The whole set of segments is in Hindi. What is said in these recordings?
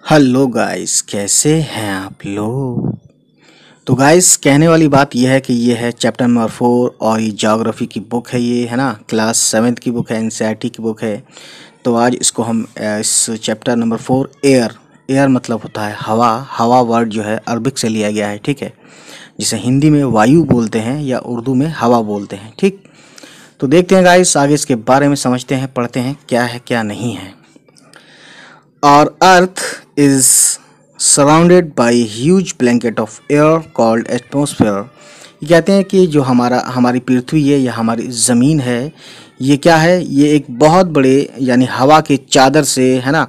हेलो गाइस, कैसे हैं आप लोग। तो गाइस, कहने वाली बात यह है कि ये है चैप्टर नंबर 4 और ये ज्योग्राफी की बुक है। ये है ना, क्लास 7 की बुक है, एनसीईआरटी की बुक है। तो आज इसको हम इस चैप्टर नंबर 4 एयर मतलब होता है हवा। हवा वर्ड जो है अरबिक से लिया गया है, ठीक है, जिसे हिंदी में वायु बोलते हैं या उर्दू में हवा बोलते हैं, ठीक। तो देखते हैं गाइस, आगे इसके बारे में समझते हैं, पढ़ते हैं क्या है क्या नहीं है। Our Earth is surrounded by a huge blanket of air called atmosphere। ये कहते हैं कि जो हमारी पृथ्वी है या हमारी ज़मीन है, ये क्या है, ये एक बहुत बड़े यानी हवा के चादर से, है ना,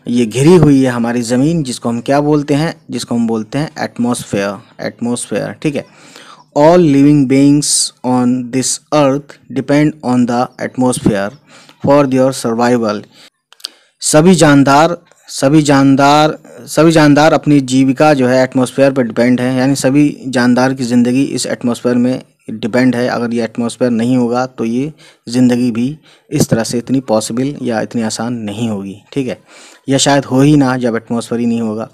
ये घिरी हुई है हमारी ज़मीन, जिसको हम क्या बोलते हैं, जिसको हम बोलते हैं एटमॉस्फेयर, ठीक है। All living beings on this earth depend on the atmosphere for their survival. सभी जानदार अपनी जीविका जो है एटमॉस्फेयर पर डिपेंड है, यानी सभी जानदार की ज़िंदगी इस एटमॉस्फेयर में डिपेंड है। अगर ये एटमॉस्फेयर नहीं होगा तो ये ज़िंदगी भी इस तरह से इतनी पॉसिबल या इतनी आसान नहीं होगी, ठीक है, या शायद हो ही ना जब एटमॉस्फेयर ही नहीं होगा।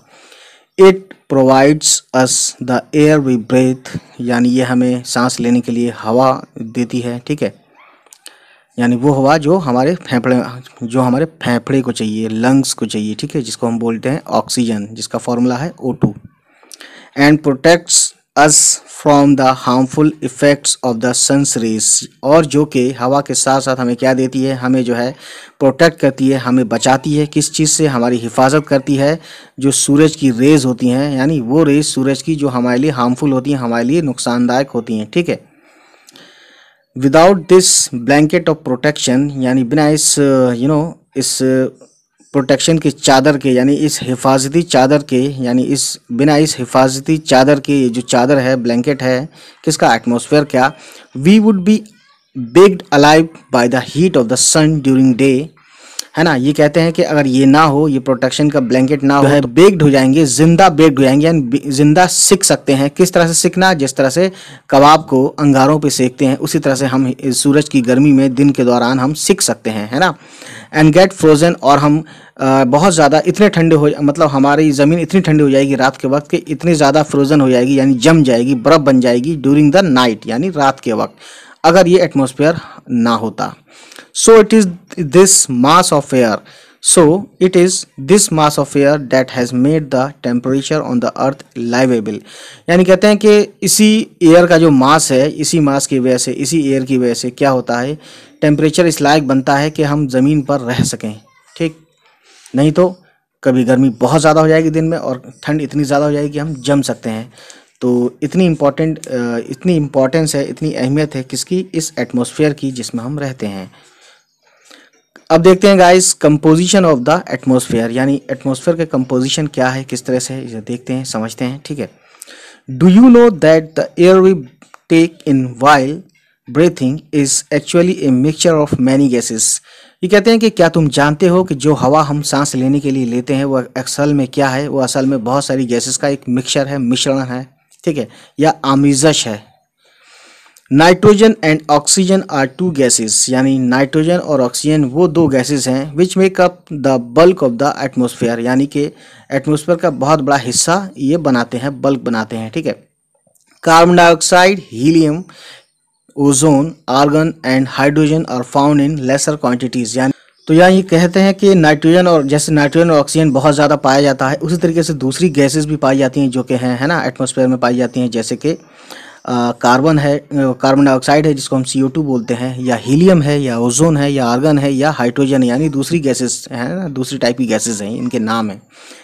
It provides us the air we breathe, यानी ये हमें सांस लेने के लिए हवा देती है, ठीक है, यानी वो हवा जो हमारे फेफड़े को चाहिए, लंग्स को चाहिए, ठीक है, जिसको हम बोलते हैं ऑक्सीजन, जिसका फॉर्मूला है O2। And protects us from the harmful effects of the sun's rays, और जो कि हवा के साथ साथ हमें क्या देती है, हमें जो है प्रोटेक्ट करती है, हमें बचाती है। किस चीज़ से? हमारी हिफाजत करती है जो सूरज की रेज होती हैं, यानी वो रेज सूरज की जो हमारे लिए हार्मफुल होती हैं, हमारे लिए नुकसानदायक होती हैं, ठीक है। Without this blanket of protection, यानी बिना इस इस प्रोटेक्शन की चादर के, यानी इस हिफाजती चादर के, यानी बिना इस हिफाजती चादर के, ये जो चादर है, ब्लैंकेट है किसका? एटमॉस्फेयर। क्या? We would be baked alive by the heat of the sun during day, है ना। ये कहते हैं कि अगर ये ना हो, ये प्रोटेक्शन का ब्लैंकेट ना हो, तो बेक्ड हो जाएंगे, जिंदा बेक्ड हो जाएंगे, यानी जिंदा सिक सकते हैं। किस तरह से सिकना? जिस तरह से कबाब को अंगारों पे सेकते हैं, उसी तरह से हम सूरज की गर्मी में दिन के दौरान हम सिक सकते हैं, है ना। एंड गेट फ्रोजन, और हम बहुत ज़्यादा इतने ठंडे हो, मतलब हमारी ज़मीन इतनी ठंडी हो जाएगी रात के वक्त कि इतनी ज़्यादा फ्रोजन हो जाएगी, यानी जम जाएगी, बर्फ़ बन जाएगी ड्यूरिंग द नाइट, यानी रात के वक्त, अगर ये एटमॉस्फेयर ना होता। So it is this mass of air. That has made the temperature on the earth livable. यानी कहते हैं कि इसी एयर का जो मास है, इसी मास की वजह से, इसी एयर की वजह से क्या होता है, टेम्परेचर इस लायक बनता है कि हम ज़मीन पर रह सकें, ठीक। नहीं तो कभी गर्मी बहुत ज़्यादा हो जाएगी दिन में, और ठंड इतनी ज़्यादा हो जाएगी कि हम जम सकते हैं। तो इतनी इम्पोर्टेंस है, इतनी अहमियत है किसकी? इस एटमॉस्फेयर की, जिसमें हम रहते हैं। अब देखते हैं guys, composition of the atmosphere, यानी एटमॉस्फेयर का कंपोजिशन क्या है, किस तरह से, इसे देखते हैं, समझते हैं, ठीक है। Do you know that the air we take in while breathing is actually a mixture of many gases. ये कहते हैं कि क्या तुम जानते हो कि जो हवा हम सांस लेने के लिए लेते हैं, वो असल में क्या है? वो असल में बहुत सारी गैसेस का एक मिक्सचर है, मिश्रण है, ठीक है, या आमिज़श है। Nitrogen and oxygen are two gases, यानी नाइट्रोजन और ऑक्सीजन वो दो गैसेस हैं which make up the bulk of the atmosphere, यानी कि एटमॉस्फेयर का बहुत बड़ा हिस्सा ये बनाते हैं, बल्क बनाते हैं, ठीक है। Carbon dioxide, helium, ozone, argon and hydrogen are found in lesser quantities, यानी तो यहाँ ये कहते हैं कि नाइट्रोजन और ऑक्सीजन बहुत ज़्यादा पाया जाता है, उसी तरीके से दूसरी गैसेस भी पाई जाती हैं जो कि हैं, है ना, एटमॉस्फेयर में पाई जाती हैं, जैसे कि कार्बन डाइऑक्साइड है जिसको हम CO2 बोलते हैं, या हीलियम है, या ओजोन है, या आर्गन है, या हाइड्रोजन, यानी दूसरी गैसेस हैं ना, दूसरी टाइप की गैसेस हैं, इनके नाम हैं,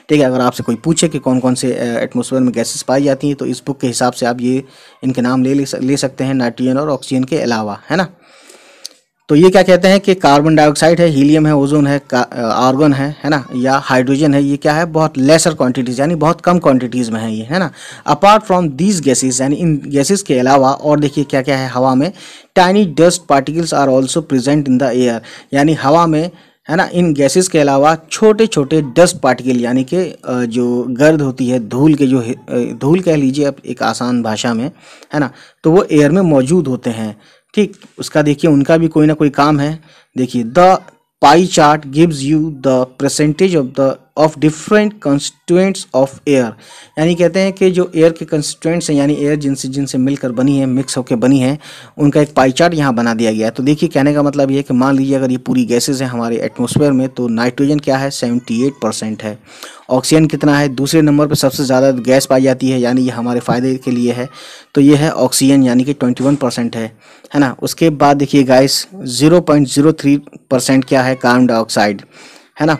ठीक है। अगर आपसे कोई पूछे कि कौन कौन से एटमॉस्फेयर में गैसेस पाई जाती हैं, तो इस बुक के हिसाब से आप ये इनके नाम ले सकते हैं, नाइट्रोजन और ऑक्सीजन के अलावा, है ना। तो ये क्या कहते हैं कि कार्बन डाइऑक्साइड है, हीलियम है, ओजोन है, आर्गन है ना, या हाइड्रोजन है, ये क्या है, बहुत लेसर क्वांटिटीज़, यानी बहुत कम क्वांटिटीज़ में है ये, है ना। अपार्ट फ्रॉम दीज गैसेस, यानी इन गैसेस के अलावा और देखिए क्या क्या है हवा में, tiny dust particles are also present in the air, यानी हवा में, है ना, इन गैसेस के अलावा छोटे छोटे डस्ट पार्टिकल, यानी कि जो गर्द होती है, धूल के जो धूल कह लीजिए आप एक आसान भाषा में, है ना, तो वो एयर में मौजूद होते हैं, ठीक। उसका देखिए उनका भी कोई ना कोई काम है। देखिए the pie chart gives you the percentage of different constituents of air, यानी कहते हैं कि जो एयर के कंस्टिट्यूएंट्स हैं यानी एयर जिनसे जिनसे मिलकर बनी है, मिक्स होकर बनी है, उनका एक पाई चार्ट यहाँ बना दिया गया है। तो देखिए कहने का मतलब ये है कि मान लीजिए अगर ये पूरी गैसेज हैं हमारे एटमॉस्फेयर में, तो नाइट्रोजन क्या है 78% है। ऑक्सीजन कितना है, दूसरे नंबर पर सबसे ज़्यादा गैस पाई जाती है, यानी ये हमारे फ़ायदे के लिए है, तो ये है ऑक्सीजन यानी कि 21% है ना। उसके बाद देखिए गाइस 0.03% क्या है, कार्बन डाइऑक्साइड है ना,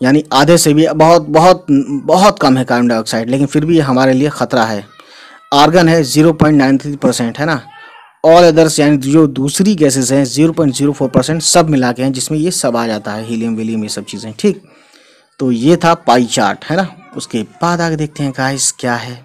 यानी आधे से भी बहुत बहुत बहुत कम है कार्बन डाइऑक्साइड, लेकिन फिर भी ये हमारे लिए ख़तरा है। आर्गन है 0.93% है ना। ऑल अदर्स यानी जो दूसरी गैसेस हैं 0.04% सब मिला के हैं, जिसमें ये सब आ जाता है, हीलियम विलियम ये सब चीज़ें, ठीक। तो ये था पाई चार्ट है ना। उसके बाद आगे देखते हैं गाइस क्या है।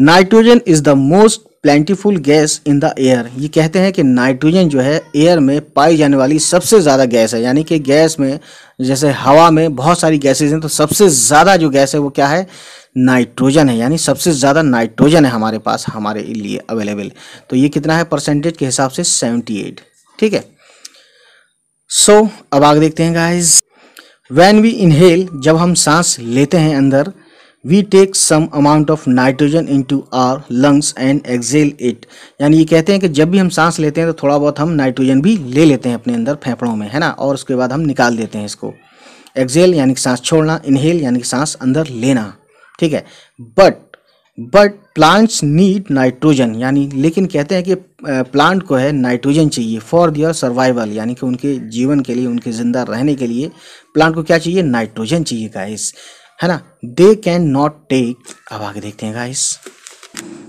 Nitrogen is the most plentiful gas in the air, ये कहते हैं कि नाइट्रोजन जो है एयर में पाई जाने वाली सबसे ज़्यादा गैस है, यानी कि गैस में जैसे हवा में बहुत सारी गैसेज हैं, तो सबसे ज़्यादा जो गैस है वो क्या है, नाइट्रोजन है, यानी सबसे ज़्यादा नाइट्रोजन है हमारे पास, हमारे लिए अवेलेबल। तो ये कितना है परसेंटेज के हिसाब से 78, ठीक है। सो अब आगे देखते हैं गाइस। व्हेन वी इनहेल, जब हम सांस लेते हैं अंदर, we take some amount of nitrogen into our lungs and exhale it, यानी ये कहते हैं कि जब भी हम सांस लेते हैं तो थोड़ा बहुत हम नाइट्रोजन भी ले लेते हैं अपने अंदर फेफड़ों में है ना, और उसके बाद हम निकाल देते हैं इसको। एक्सेल यानी कि सांस छोड़ना, इनहेल यानी कि सांस अंदर लेना, ठीक है। बट प्लांट्स नीड नाइट्रोजन, यानी लेकिन कहते हैं कि प्लांट को है नाइट्रोजन चाहिए फॉर दियर सर्वाइवल, यानी कि उनके जीवन के लिए, उनके जिंदा रहने के लिए प्लांट को क्या चाहिए, नाइट्रोजन चाहिए गाइस, है ना। दे कैन नॉट टेक, अब आगे देखते हैं गाइस,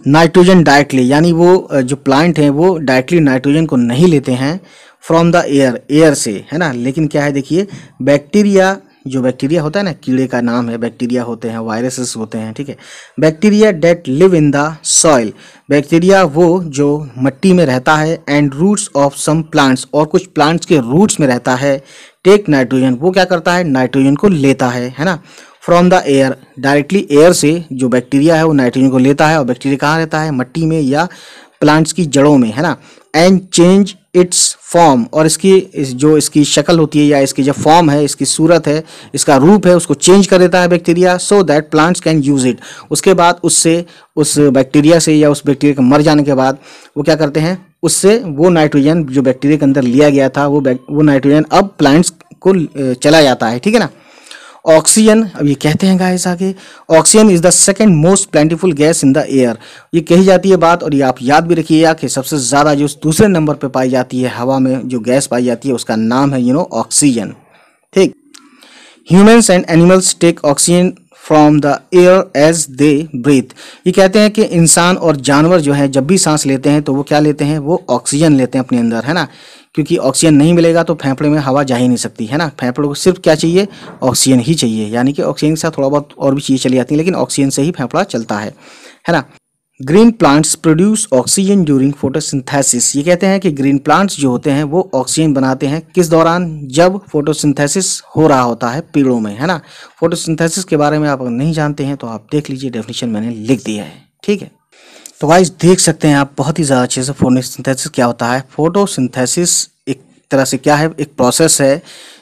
नाइट्रोजन डायरेक्टली, यानी वो जो प्लांट हैं वो डायरेक्टली नाइट्रोजन को नहीं लेते हैं फ्रॉम द एयर से, है ना। लेकिन क्या है देखिए, बैक्टीरिया, जो बैक्टीरिया होता है ना, कीड़े का नाम है, बैक्टीरिया होते हैं, वायरसेस होते हैं, ठीक है। Bacteria that live in the soil, bacteria वो जो मट्टी में रहता है, and roots of some plants, और कुछ प्लांट्स के रूट्स में रहता है, टेक नाइट्रोजन, वो क्या करता है, नाइट्रोजन को लेता है ना, from the air, directly air से जो बैक्टीरिया है वो नाइट्रोजन को लेता है, और बैक्टीरिया कहाँ रहता है, मट्टी में या प्लांट्स की जड़ों में, है ना। एंड चेंज इट्स फॉर्म, और जो इसकी शक्ल होती है या इसकी जो फॉर्म है, इसकी सूरत है, इसका रूप है, उसको चेंज कर देता है bacteria, so that plants can use it. उसके बाद उससे, उस बैक्टीरिया से या उस बैक्टीरिया के मर जाने के बाद वो क्या करते हैं, उससे वो नाइट्रोजन जो बैक्टीरिया के अंदर लिया गया था वो नाइट्रोजन अब प्लांट्स को चला जाता है, ठीक है ना। ऑक्सीजन, अब ये कहते हैं गाइस आगे, oxygen is the second most plentiful gas in the air, ये कही जाती है बात, और ये आप याद भी रखिएगा कि सबसे ज़्यादा जो दूसरे नंबर पे पाई जाती है हवा में जो गैस पाई जाती है उसका नाम है ऑक्सीजन, ठीक। Humans and animals take oxygen from the air as they breathe, ये कहते हैं कि इंसान और जानवर जो है जब भी सांस लेते हैं तो वो क्या लेते हैं, वो ऑक्सीजन लेते हैं अपने अंदर, है ना। क्योंकि ऑक्सीजन नहीं मिलेगा तो फेफड़े में हवा जा ही नहीं सकती, है ना। फेफड़ों को सिर्फ क्या चाहिए, ऑक्सीजन ही चाहिए, यानी कि ऑक्सीजन के साथ थोड़ा बहुत और भी चीज़ें चली जाती हैं, लेकिन ऑक्सीजन से ही फेफड़ा चलता है ना। Green plants produce oxygen during photosynthesis, ये कहते हैं कि ग्रीन प्लांट्स जो होते हैं वो ऑक्सीजन बनाते हैं किस दौरान, जब फोटोसिंथेसिस हो रहा होता है पेड़ों में, है ना। फोटोसिंथेसिस के बारे में आप अगर नहीं जानते हैं तो आप देख लीजिए, डेफिनेशन मैंने लिख दिया है, ठीक है। तो गाइस देख सकते हैं आप बहुत ही ज़्यादा अच्छे से फोटोसिंथेसिस क्या होता है। फोटोसिंथेसिस एक तरह से क्या है, एक प्रोसेस है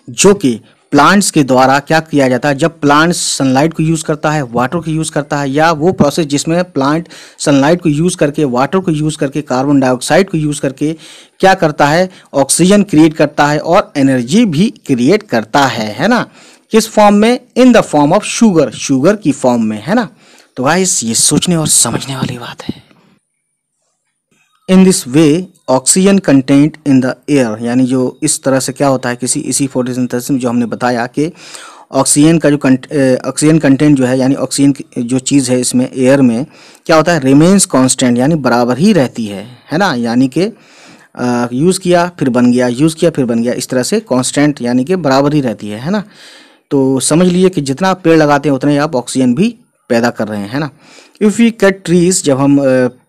जो कि प्लांट्स के द्वारा क्या किया जाता है, जब प्लांट सनलाइट को यूज़ करता है, वाटर को यूज़ करता है, या वो प्रोसेस जिसमें प्लांट सनलाइट को यूज़ करके, वाटर को यूज़ करके, कार्बन डाइऑक्साइड को यूज़ करके क्या करता है, ऑक्सीजन क्रिएट करता है और एनर्जी भी क्रिएट करता है ना। किस फॉर्म में, in the form of sugar, sugar की फॉर्म में, है ना। तो गाइस ये सोचने और समझने वाली बात है। In this way oxygen content in the air, यानी जो इस तरह से क्या होता है, इसी फोटोसिंथेसिस में जो हमने बताया कि ऑक्सीजन का जो ऑक्सीजन कंटेंट जो है, यानी ऑक्सीजन की जो चीज़ है इसमें एयर में क्या होता है, रिमेन्स कांस्टेंट, यानी बराबर ही रहती है ना। यानी कि यूज़ किया फिर बन गया, यूज़ किया फिर बन गया, इस तरह से कांस्टेंट यानी कि बराबर ही रहती है ना। तो समझ लीजिए कि जितना आप पेड़ लगाते हैं उतना ही आप ऑक्सीजन भी पैदा कर रहे हैं, है ना। इफ़ वी कट ट्रीज, जब हम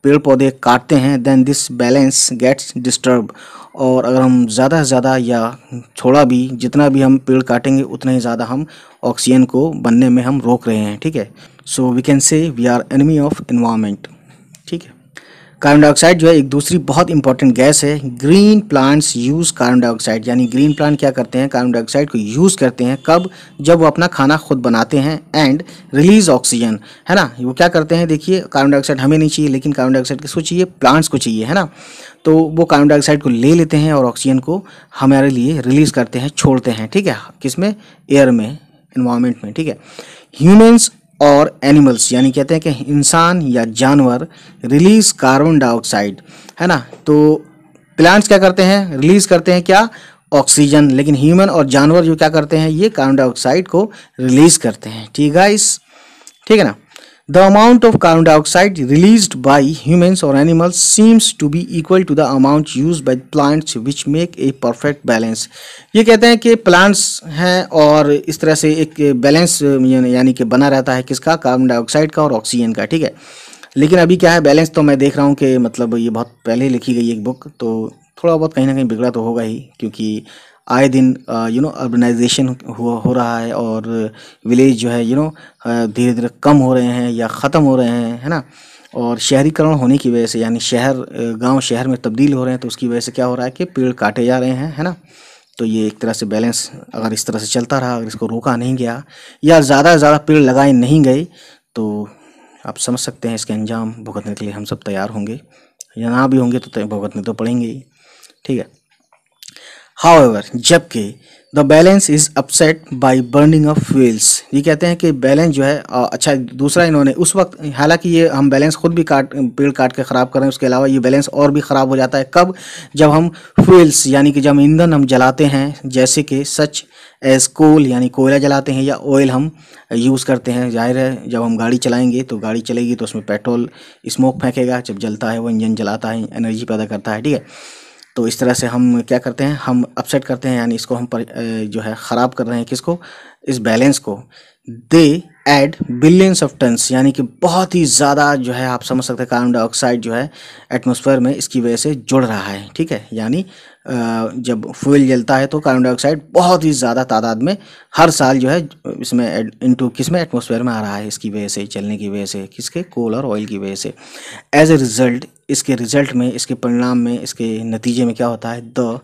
पेड़ पौधे काटते हैं, then this balance gets disturb, और अगर हम ज़्यादा से ज़्यादा या थोड़ा भी, जितना भी हम पेड़ काटेंगे उतना ही ज़्यादा हम ऑक्सीजन को बनने में हम रोक रहे हैं, ठीक है। So we can say we are enemy of environment, ठीक है। कार्बन डाइऑक्साइड जो है एक दूसरी बहुत इंपॉर्टेंट गैस है। Green plants use carbon dioxide, यानी ग्रीन प्लांट क्या करते हैं, कार्बन डाइऑक्साइड को यूज करते हैं। कब? जब वो अपना खाना खुद बनाते हैं। एंड रिलीज ऑक्सीजन, है ना। वो क्या करते हैं, देखिए कार्बन डाइऑक्साइड हमें नहीं चाहिए, लेकिन कार्बन डाइऑक्साइड किसको चाहिए, प्लांट्स को चाहिए, है ना। तो वो कार्बन डाइऑक्साइड को ले लेते हैं और ऑक्सीजन को हमारे लिए रिलीज करते हैं, छोड़ते हैं, ठीक है, किसमें, एयर में, एनवायरमेंट में, ठीक है। ह्यूमन्स और एनिमल्स, यानी कहते हैं कि इंसान या जानवर रिलीज कार्बन डाइऑक्साइड, है ना। तो प्लांट्स क्या करते हैं, रिलीज करते हैं क्या, ऑक्सीजन, लेकिन ह्यूमन और जानवर जो क्या करते हैं, ये कार्बन डाइऑक्साइड को रिलीज करते हैं, ठीक है गाइस, ठीक है ना। The amount of carbon dioxide released by humans और animals seems to be equal to the amount used by plants which make a perfect balance. ये कहते हैं कि प्लांट्स हैं और इस तरह से एक बैलेंस यानी कि बना रहता है, किसका, कार्बन डाइऑक्साइड का और ऑक्सीजन का, ठीक है। लेकिन अभी क्या है, बैलेंस तो मैं देख रहा हूँ कि मतलब ये बहुत पहले लिखी गई एक बुक, तो थोड़ा बहुत कहीं ना कहीं बिगड़ा तो होगा ही, क्योंकि आए दिन अर्बनाइजेशन हो रहा है और विलेज जो है धीरे धीरे कम हो रहे हैं या ख़त्म हो रहे हैं, है ना। और शहरीकरण होने की वजह से, यानी शहर गांव शहर में तब्दील हो रहे हैं, तो उसकी वजह से क्या हो रहा है कि पेड़ काटे जा रहे हैं, है ना। तो ये एक तरह से बैलेंस अगर इस तरह से चलता रहा, अगर इसको रोका नहीं गया या ज़्यादा से ज़्यादा पेड़ लगाए नहीं गए, तो आप समझ सकते हैं इसके अंजाम भुगतने के लिए हम सब तैयार होंगे, या ना भी होंगे तो भुगतने तो पड़ेंगे ही, ठीक है। However, जबकि the balance is upset by burning of fuels, ये कहते हैं कि बैलेंस जो है अच्छा, दूसरा इन्होंने उस वक्त, हालांकि ये हम बैलेंस खुद भी पेड़ काट के ख़राब कर रहे हैं, उसके अलावा ये बैलेंस और भी ख़राब हो जाता है। कब? जब हम फ्यूल्स यानी कि जब ईंधन हम जलाते हैं, जैसे कि सच एज कोल यानी कोयला जलाते हैं, या ऑयल हम यूज़ करते हैं। जाहिर है जब हम गाड़ी चलाएंगे तो गाड़ी चलेगी तो उसमें पेट्रोल स्मोक फेंकेगा, जब जलता है वो इंजन जलाता है, एनर्जी पैदा करता है, ठीक है। तो इस तरह से हम क्या करते हैं, हम अपसेट करते हैं, यानी इसको हम जो है ख़राब कर रहे हैं, किसको, इस बैलेंस को। They add billions of turns, यानी कि बहुत ही ज़्यादा जो है आप समझ सकते हैं कार्बन डाइऑक्साइड जो है एटमॉस्फेयर में इसकी वजह से जुड़ रहा है, ठीक है। यानी जब फ्यूल जलता है तो कार्बन डाइऑक्साइड बहुत ही ज़्यादा तादाद में हर साल जो है इसमें इनटू किसमें, एटमॉस्फेयर में आ रहा है, इसकी वजह से, चलने की वजह से, किसके, कोल और ऑयल की वजह से। एज ए रिजल्ट, इसके रिजल्ट में, इसके परिणाम में, इसके नतीजे में क्या होता है, the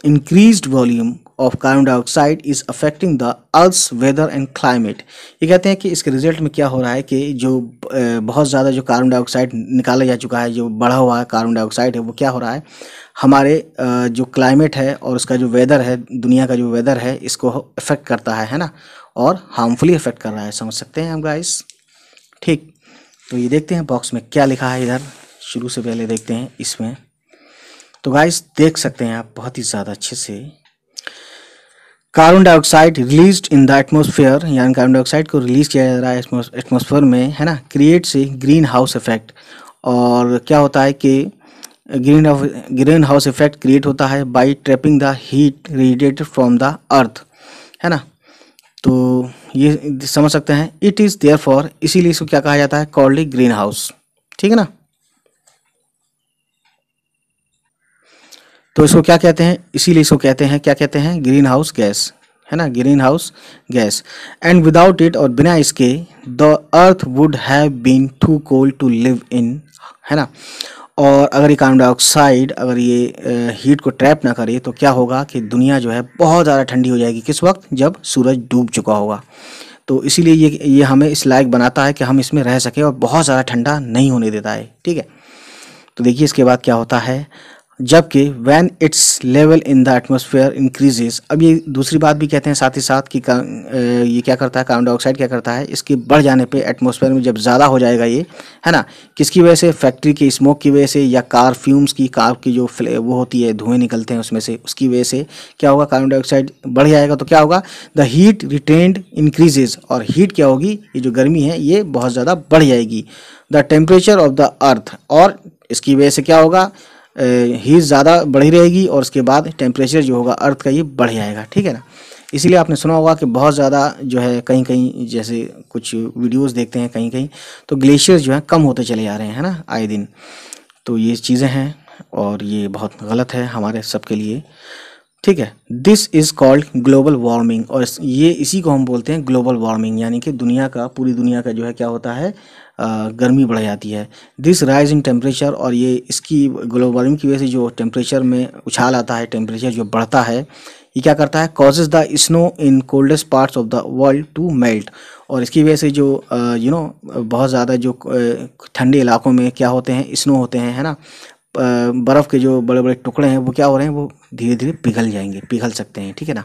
increased volume of carbon dioxide is affecting the earth's weather and climate. ये कहते हैं कि इसके रिजल्ट में क्या हो रहा है कि जो बहुत ज़्यादा जो कार्बन डाइऑक्साइड निकाला जा चुका है, जो बढ़ा हुआ कार्बन डाइऑक्साइड है, वो क्या हो रहा है, हमारे जो क्लाइमेट है और उसका जो वेदर है, दुनिया का जो वेदर है, इसको अफेक्ट करता है ना, और हार्मफुली अफेक्ट कर रहा है, समझ सकते हैं हम गाइस, ठीक। तो ये देखते हैं बॉक्स में क्या लिखा है, इधर शुरू से पहले देखते हैं इसमें। तो गाइस देख सकते हैं आप बहुत ही ज़्यादा अच्छे से, carbon dioxide released in the atmosphere, यानी कार्बन डाइऑक्साइड को रिलीज किया जा रहा है एटमॉस्फेयर में, है ना, creates a green house effect. और क्या होता है कि ग्रीन हाउस इफेक्ट क्रिएट होता है by trapping the heat radiated from the earth, है ना। तो ये समझ सकते हैं, इट इज़ देयरफॉर, इसीलिए इसको क्या कहा जाता है, कॉल्ड ए ग्रीन हाउस, ठीक है ना। तो इसको क्या कहते हैं, इसीलिए इसको कहते हैं, क्या कहते हैं, ग्रीन हाउस गैस, है ना, green house gas. And without it, और बिना इसके, the earth would have been too cold to live in, है ना। और अगर ये कार्बन डाइऑक्साइड अगर ये हीट को ट्रैप ना करे तो क्या होगा कि दुनिया जो है बहुत ज़्यादा ठंडी हो जाएगी, किस वक्त, जब सूरज डूब चुका होगा। तो इसीलिए ये हमें इस लायक बनाता है कि हम इसमें रह सकें और बहुत ज़्यादा ठंडा नहीं होने देता है, ठीक है। तो देखिए इसके बाद क्या होता है, जबकि when it's level in the atmosphere increases. अब ये दूसरी बात भी कहते हैं साथ ही साथ कि ये क्या करता है, कार्बन डाइऑक्साइड क्या करता है, इसके बढ़ जाने पे एटमॉस्फेयर में जब ज़्यादा हो जाएगा ये, है ना, किसकी वजह से, फैक्ट्री के स्मोक की वजह से, या कार फ्यूम्स की, कार की जो वो होती है, धुएँ निकलते हैं उसमें से, उसकी वजह से क्या होगा, कार्बन डाइऑक्साइड बढ़ जाएगा। तो क्या होगा, द हीट रिटेन्ड इंक्रीजेज, और हीट क्या होगी, ये जो गर्मी है ये बहुत ज़्यादा बढ़ जाएगी। The temperature of the earth, और इसकी वजह से क्या होगा, हीट ज़्यादा बढ़ी रहेगी और उसके बाद टेम्परेचर जो होगा अर्थ का ये बढ़ जाएगा, ठीक है ना। इसीलिए आपने सुना होगा कि बहुत ज़्यादा जो है कहीं कहीं, जैसे कुछ वीडियोस देखते हैं कहीं कहीं, तो ग्लेशियर्स जो हैं कम होते चले जा रहे हैं, है ना, आए दिन। तो ये चीज़ें हैं और ये बहुत गलत है हमारे सब के लिए। ठीक है। This is called global warming, और ये इसी को हम बोलते हैं ग्लोबल वार्मिंग, यानी कि पूरी दुनिया का जो है क्या होता है, गर्मी बढ़ जाती है। दिस राइज इन टेम्परेचर, और ये इसकी ग्लोबल वार्मिंग की वजह से जो टेम्परेचर में उछाल आता है, टेम्परेचर जो बढ़ता है, ये क्या करता है, causes the snow in coldest parts of the world to melt, और इसकी वजह से जो बहुत ज़्यादा जो ठंडे इलाकों में क्या होते हैं, स्नो होते हैं, है ना, बर्फ़ के जो बड़े बड़े टुकड़े हैं वो क्या हो रहे हैं, वो धीरे धीरे पिघल सकते हैं, ठीक है ना।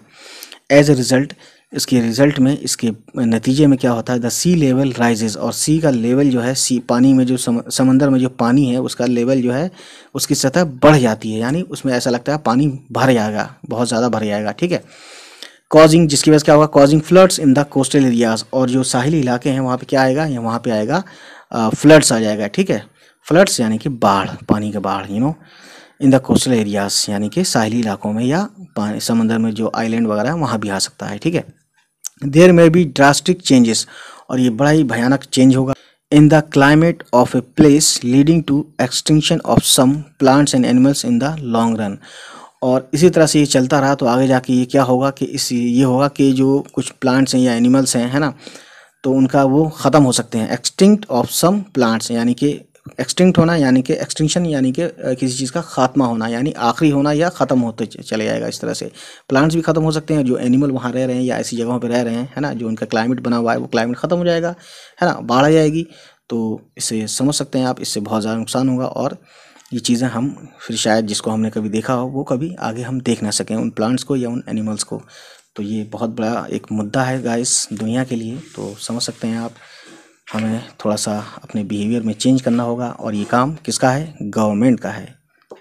एज ए रिज़ल्ट, इसके रिज़ल्ट में, इसके नतीजे में क्या होता है, द सी लेवल राइजेज, और सी का लेवल जो है, सी पानी में जो समंदर में जो पानी है उसका लेवल जो है, उसकी सतह बढ़ जाती है, यानी उसमें ऐसा लगता है पानी भर जाएगा, बहुत ज़्यादा भर जाएगा, ठीक है। कॉजिंग, जिसकी वजह से क्या होगा, causing floods in the coastal areas, और जो साहिली इलाके हैं वहाँ पे क्या आएगा, या वहाँ पे आएगा फ्लड्स आ जाएगा, ठीक है। फ्लड्स यानी कि बाढ़, पानी का बाढ़, इन द कोस्टल एरियाज, यानी कि साहिली इलाकों में या समंदर में जो आइलैंड वगैरह है वहाँ भी आ सकता है, ठीक है। देयर में बी ड्रास्टिक चेंजेस, और ये बड़ा ही भयानक चेंज होगा in the climate of a place leading to extinction of some plants and animals in the long run, और इसी तरह से ये चलता रहा तो आगे जाके ये क्या होगा कि ये होगा कि जो कुछ प्लांट्स हैं या एनिमल्स हैं, है ना, तो उनका वो ख़त्म हो सकते हैं। एक्सटिंक्ट ऑफ सम प्लांट्स, यानी कि एक्सटिंक्ट होना, यानी कि एक्सटिंक्शन, यानी कि किसी चीज़ का खात्मा होना, यानी आखिरी होना या ख़त्म होते चले जाएगा। इस तरह से प्लांट्स भी ख़त्म हो सकते हैं, जो एनिमल वहाँ रह रहे हैं या ऐसी जगहों पे रह रहे हैं, है ना, जो उनका क्लाइमेट बना हुआ है वो क्लाइमेट ख़त्म हो जाएगा, है ना, बाढ़ आ जाएगी। तो इससे समझ सकते हैं आप, इससे बहुत ज़्यादा नुकसान होगा, और ये चीज़ें हम फिर शायद जिसको हमने कभी देखा हो वो कभी आगे हम देख ना सकें, उन प्लांट्स को या उन एनिमल्स को। तो ये बहुत बड़ा एक मुद्दा है गाइस दुनिया के लिए, तो समझ सकते हैं आप, हमें थोड़ा सा अपने बिहेवियर में चेंज करना होगा, और ये काम किसका है, गवर्नमेंट का है,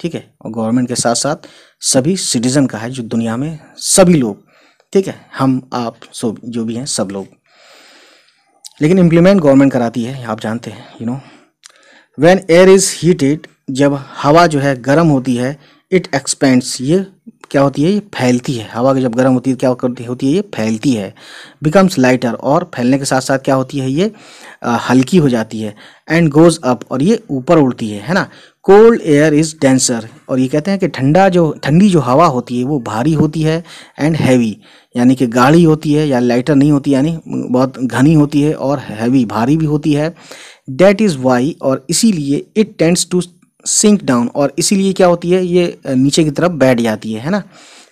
ठीक है, और गवर्नमेंट के साथ साथ सभी सिटीज़न का है, जो दुनिया में सभी लोग, ठीक है, हम आप सब जो भी हैं सब लोग, लेकिन इम्प्लीमेंट गवर्नमेंट कराती है, आप जानते हैं। व्हेन एयर इज़ हीटेड, जब हवा जो है गर्म होती है, इट एक्सपेंड्स, ये क्या होती है, ये फैलती है, हवा जब गर्म होती है क्या होती है, ये फैलती है। बिकम्स लाइटर, और फैलने के साथ साथ क्या होती है, ये हल्की हो जाती है। एंड गोज़ अप, और ये ऊपर उड़ती है ना। कोल्ड एयर इज़ डेंसर, और ये कहते हैं कि ठंडी जो हवा होती है वो भारी होती है। एंड हैवी, यानी कि गाढ़ी होती है, या लाइटर नहीं होती, यानी बहुत घनी होती है, और हैवी, भारी भी होती है। डेट इज़ वाई, और इसीलिए it tends to sink down, और इसीलिए क्या होती है, ये नीचे की तरफ बैठ जाती है ना,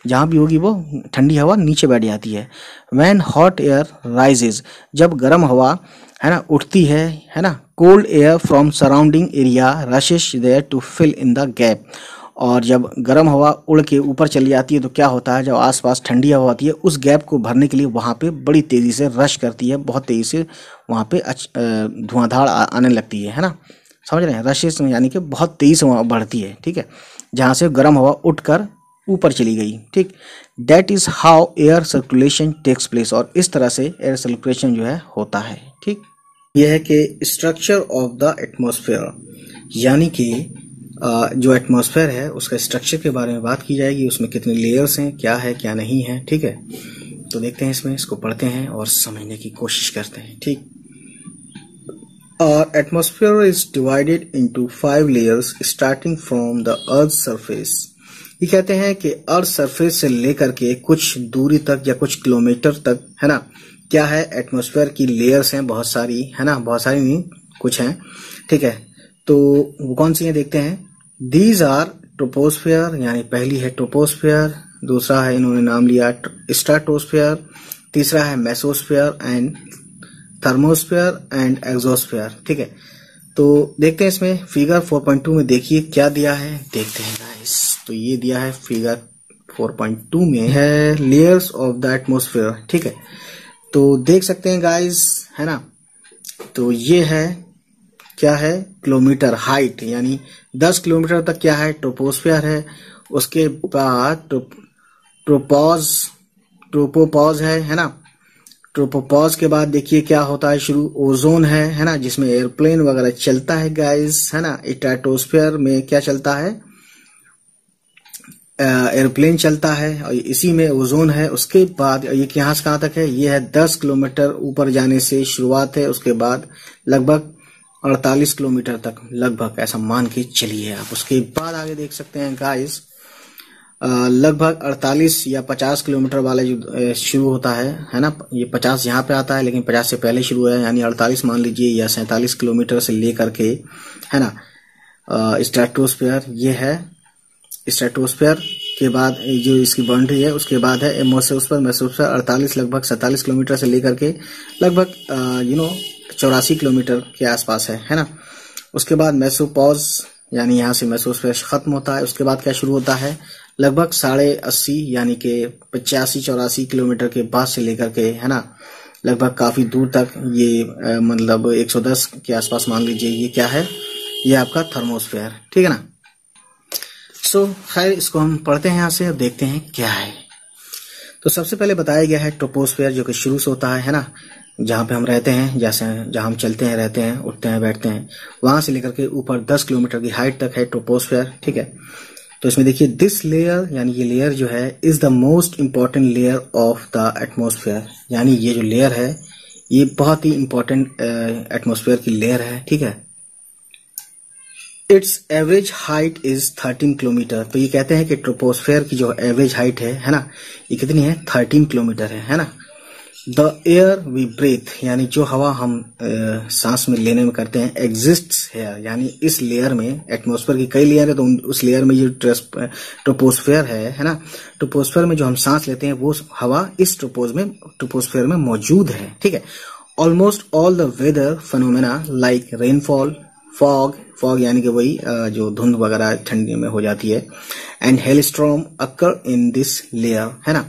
जहाँ भी होगी वो ठंडी हवा नीचे बैठ जाती है। व्हेन हॉट एयर राइजेज, जब गर्म हवा, है ना, उठती है ना, cold air from surrounding area rushes there to fill in the gap, और जब गर्म हवा उड़ के ऊपर चली जाती है तो क्या होता है, जब आसपास ठंडी हवा आती है उस गैप को भरने के लिए वहाँ पे बड़ी तेज़ी से रश करती है, बहुत तेज़ी से वहाँ पे धुआंधार आने लगती है ना, समझ रहे हैं। रशेस यानी कि बहुत तेज़ी से वहाँ बढ़ती है, ठीक है, जहाँ से गर्म हवा उठकर ऊपर चली गई, ठीक। That is how air circulation takes place, और इस तरह से एयर सर्कुलेशन जो है होता है, ठीक। यह है कि स्ट्रक्चर ऑफ द एटमॉस्फेयर, यानी कि जो एटमॉस्फेयर है उसका स्ट्रक्चर के बारे में बात की जाएगी, उसमें कितने लेयर्स हैं, क्या है क्या नहीं है, ठीक है। तो देखते हैं इसमें, इसको पढ़ते हैं और समझने की कोशिश करते हैं, ठीक। Our atmosphere is divided into 5 layers starting from the Earth's surface. ये कहते हैं कि अर्थ सरफेस से लेकर के कुछ दूरी तक या कुछ किलोमीटर तक, है ना, क्या है, एटमॉस्फेयर की लेयर्स हैं, बहुत सारी, है ना, बहुत सारी नहीं, कुछ हैं, ठीक है। तो वो कौन सी हैं देखते हैं। दीज आर ट्रोपोस्फेयर, यानी पहली है ट्रोपोस्फेयर, दूसरा है इन्होंने नाम लिया स्ट्रेटोस्फेयर, तीसरा है mesosphere and thermosphere and exosphere, ठीक है। तो देखते हैं इसमें फिगर 4.2 में, देखिए क्या दिया है, देखते हैं गाइस। तो ये दिया है फिगर 4.2 में है लेयर्स ऑफ द एटमॉस्फेयर, ठीक है। तो देख सकते हैं गाइस, है ना। तो ये है क्या है, किलोमीटर हाइट, यानी 10 किलोमीटर तक क्या है, ट्रोपोस्फेयर है। उसके बाद ट्रोपोपॉज है ना। ट्रोपोपॉज के बाद देखिए क्या होता है शुरू, ओजोन है ना, जिसमें एयरप्लेन वगैरह चलता है गाइस, है ना। स्ट्रेटोस्फेयर में क्या चलता है, एयरप्लेन चलता है, और इसी में ओजोन है। उसके बाद ये यहाँ से कहाँ तक है, ये है 10 किलोमीटर ऊपर जाने से शुरुआत है, उसके बाद लगभग 48 किलोमीटर तक लगभग, ऐसा मान के चलिए आप। उसके बाद आगे देख सकते हैं गाइस, लगभग 48 या 50 किलोमीटर वाला जो शुरू होता है ना, ये 50 यहाँ पे आता है लेकिन 50 से पहले शुरू है, यानी 48 मान लीजिए या 47 किलोमीटर से लेकर के, है ना, स्ट्रेटोस्फीयर ये है। स्ट्रेटोस्फीयर के बाद जो इसकी बाउंड्री है उसके बाद है मेसोस्फीयर। मेसोस्फीयर 48 लगभग 47 किलोमीटर से लेकर के लगभग 84 किलोमीटर के आसपास है ना। उसके बाद मेसोपॉज, यानी यहाँ से मेसोस्फीयर खत्म होता है। उसके बाद क्या शुरू होता है, लगभग 80.5 यानी कि 85-84 किलोमीटर के बाद से लेकर के, है ना, लगभग काफी दूर तक ये मतलब 110 के आसपास मान लीजिए, ये क्या है, ये आपका थर्मोस्फीयर, ठीक है ना। खैर इसको हम पढ़ते हैं यहाँ से और देखते हैं क्या है। तो सबसे पहले बताया गया है ट्रोपोस्फीयर, जो कि शुरू से होता है ना, जहाँ पे हम रहते हैं, जैसे जहाँ हम चलते हैं, रहते हैं, उठते हैं, बैठते हैं, वहां से लेकर के ऊपर 10 किलोमीटर की हाइट तक है ट्रोपोस्फीयर, ठीक है। तो इसमें देखिए दिस लेयर, यानी ये लेयर जो है is the most important layer of the atmosphere, यानी ये जो लेयर है ये बहुत ही इंपॉर्टेंट एटमॉस्फेयर की लेयर है, ठीक है। It's average height is 13 kilometre. तो ये कहते हैं कि ट्रोपोस्फेयर की जो एवरेज हाइट है ना, ये कितनी है, 13 किलोमीटर है ना। द एयर वी ब्रीथ, यानी जो हवा हम सांस में लेने में करते हैं, एग्जिस्ट्स हेयर, यानी इस लेयर में, एटमॉस्फेयर की कई लेयर है तो उस लेयर में जो ट्रोपोस्फेयर है ना, ट्रोपोस्फेयर में जो हम सांस लेते हैं वो हवा इस ट्रोपोस्फेयर में मौजूद है, ठीक है। Almost all the weather phenomena like rainfall, fog यानी कि वही जो धुंध वगैरह ठंडी में हो जाती है, and hailstorm occur in this layer, है ना,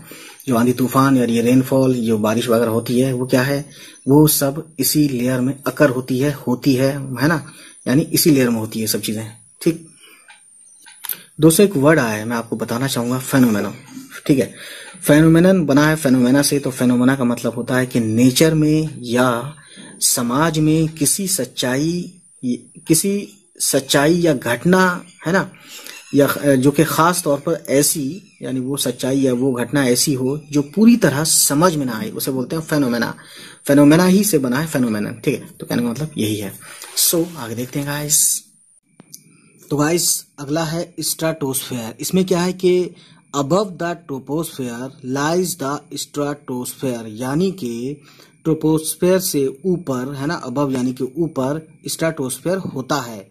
जो आंधी तूफान या ये रेनफॉल, जो बारिश वगैरह होती है, वो क्या है, वो सब इसी लेयर में अकर होती है ना, यानी इसी लेयर में होती है सब चीजें, ठीक। दोस्तों एक वर्ड आया है, मैं आपको बताना चाहूंगा, फेनोमेना, ठीक है। फेनोमेनन बना है फेनोमेना से, तो फेनोमेना का मतलब होता है कि नेचर में या समाज में किसी सच्चाई या घटना, है ना, या जो कि खास तौर पर ऐसी, यानी वो सच्चाई या वो घटना ऐसी हो जो पूरी तरह समझ में ना आए, उसे बोलते हैं फेनोमेना। फेनोमेना ही से बना है फेनोमेनन, ठीक है। तो कहने का मतलब यही है। आगे देखते हैं गाइस। तो गाइस अगला है स्ट्रेटोस्फेयर। इसमें क्या है कि above the troposphere lies the stratosphere, यानी कि ट्रोपोस्फेयर से ऊपर, है ना, अबव यानी कि ऊपर स्ट्रेटोस्फेयर होता है।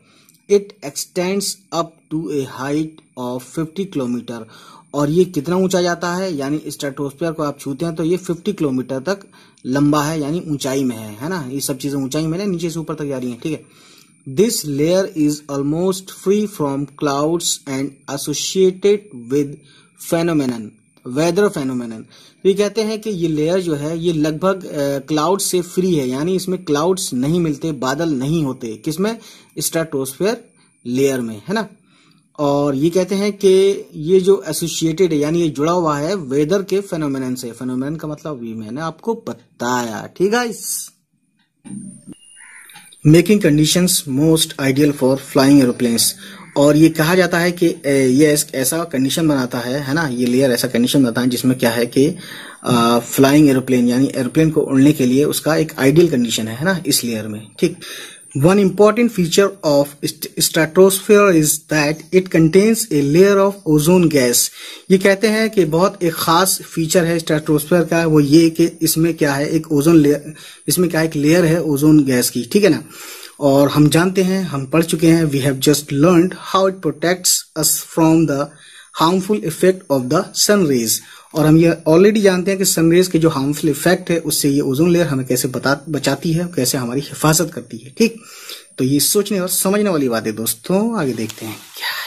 It extends up to a height of 50 kilometre, और ये कितना ऊंचा जाता है, यानी स्ट्रेटोस्फेयर को आप छूते हैं तो ये 50 किलोमीटर तक लंबा है, यानी ऊंचाई में है ना, ये सब चीजें ऊंचाई में नीचे से ऊपर तक जा रही हैं, ठीक है। This layer is almost free from clouds and associated with phenomenon, weather phenomenon. ये कहते हैं कि ये लेयर जो है ये लगभग क्लाउड से फ्री है, यानी इसमें क्लाउड्स नहीं मिलते, बादल नहीं होते, किसमें, स्ट्रेटोस्फेयर लेयर में, है ना। और ये कहते हैं कि ये जो एसोसिएटेड है, यानी ये जुड़ा हुआ है वेदर के फेनोमेनन से। फेनोमेनन का मतलब भी मैंने आपको बताया, ठीक है। Making conditions most ideal for flying aeroplanes, और ये कहा जाता है कि ये ऐसा कंडीशन बनाता है ना, ये लेयर ऐसा कंडीशन बनाता है जिसमें क्या है कि फ्लाइंग एरोप्लेन, यानी एरोप्लेन को उड़ने के लिए उसका एक आइडियल कंडीशन है ना, इस लेयर में, ठीक। One important feature of stratosphere is that it contains a layer of ozone gas. ये कहते हैं कि बहुत एक खास फीचर है स्ट्रेटोस्फेयर का, वो ये कि इसमें क्या है, एक ओजोन लेयर, इसमें क्या एक लेयर है ओजोन गैस की, ठीक है ना। और हम जानते हैं, हम पढ़ चुके हैं, we have just learned how it protects us from the harmful effect of the sun rays, और हम ये ऑलरेडी जानते हैं कि सनरेज के जो हार्मफुल इफेक्ट है उससे ये ओजोन लेयर हमें कैसे बचाती है, कैसे हमारी हिफाजत करती है, ठीक। तो ये सोचने और समझने वाली बात है दोस्तों। आगे देखते हैं क्या है।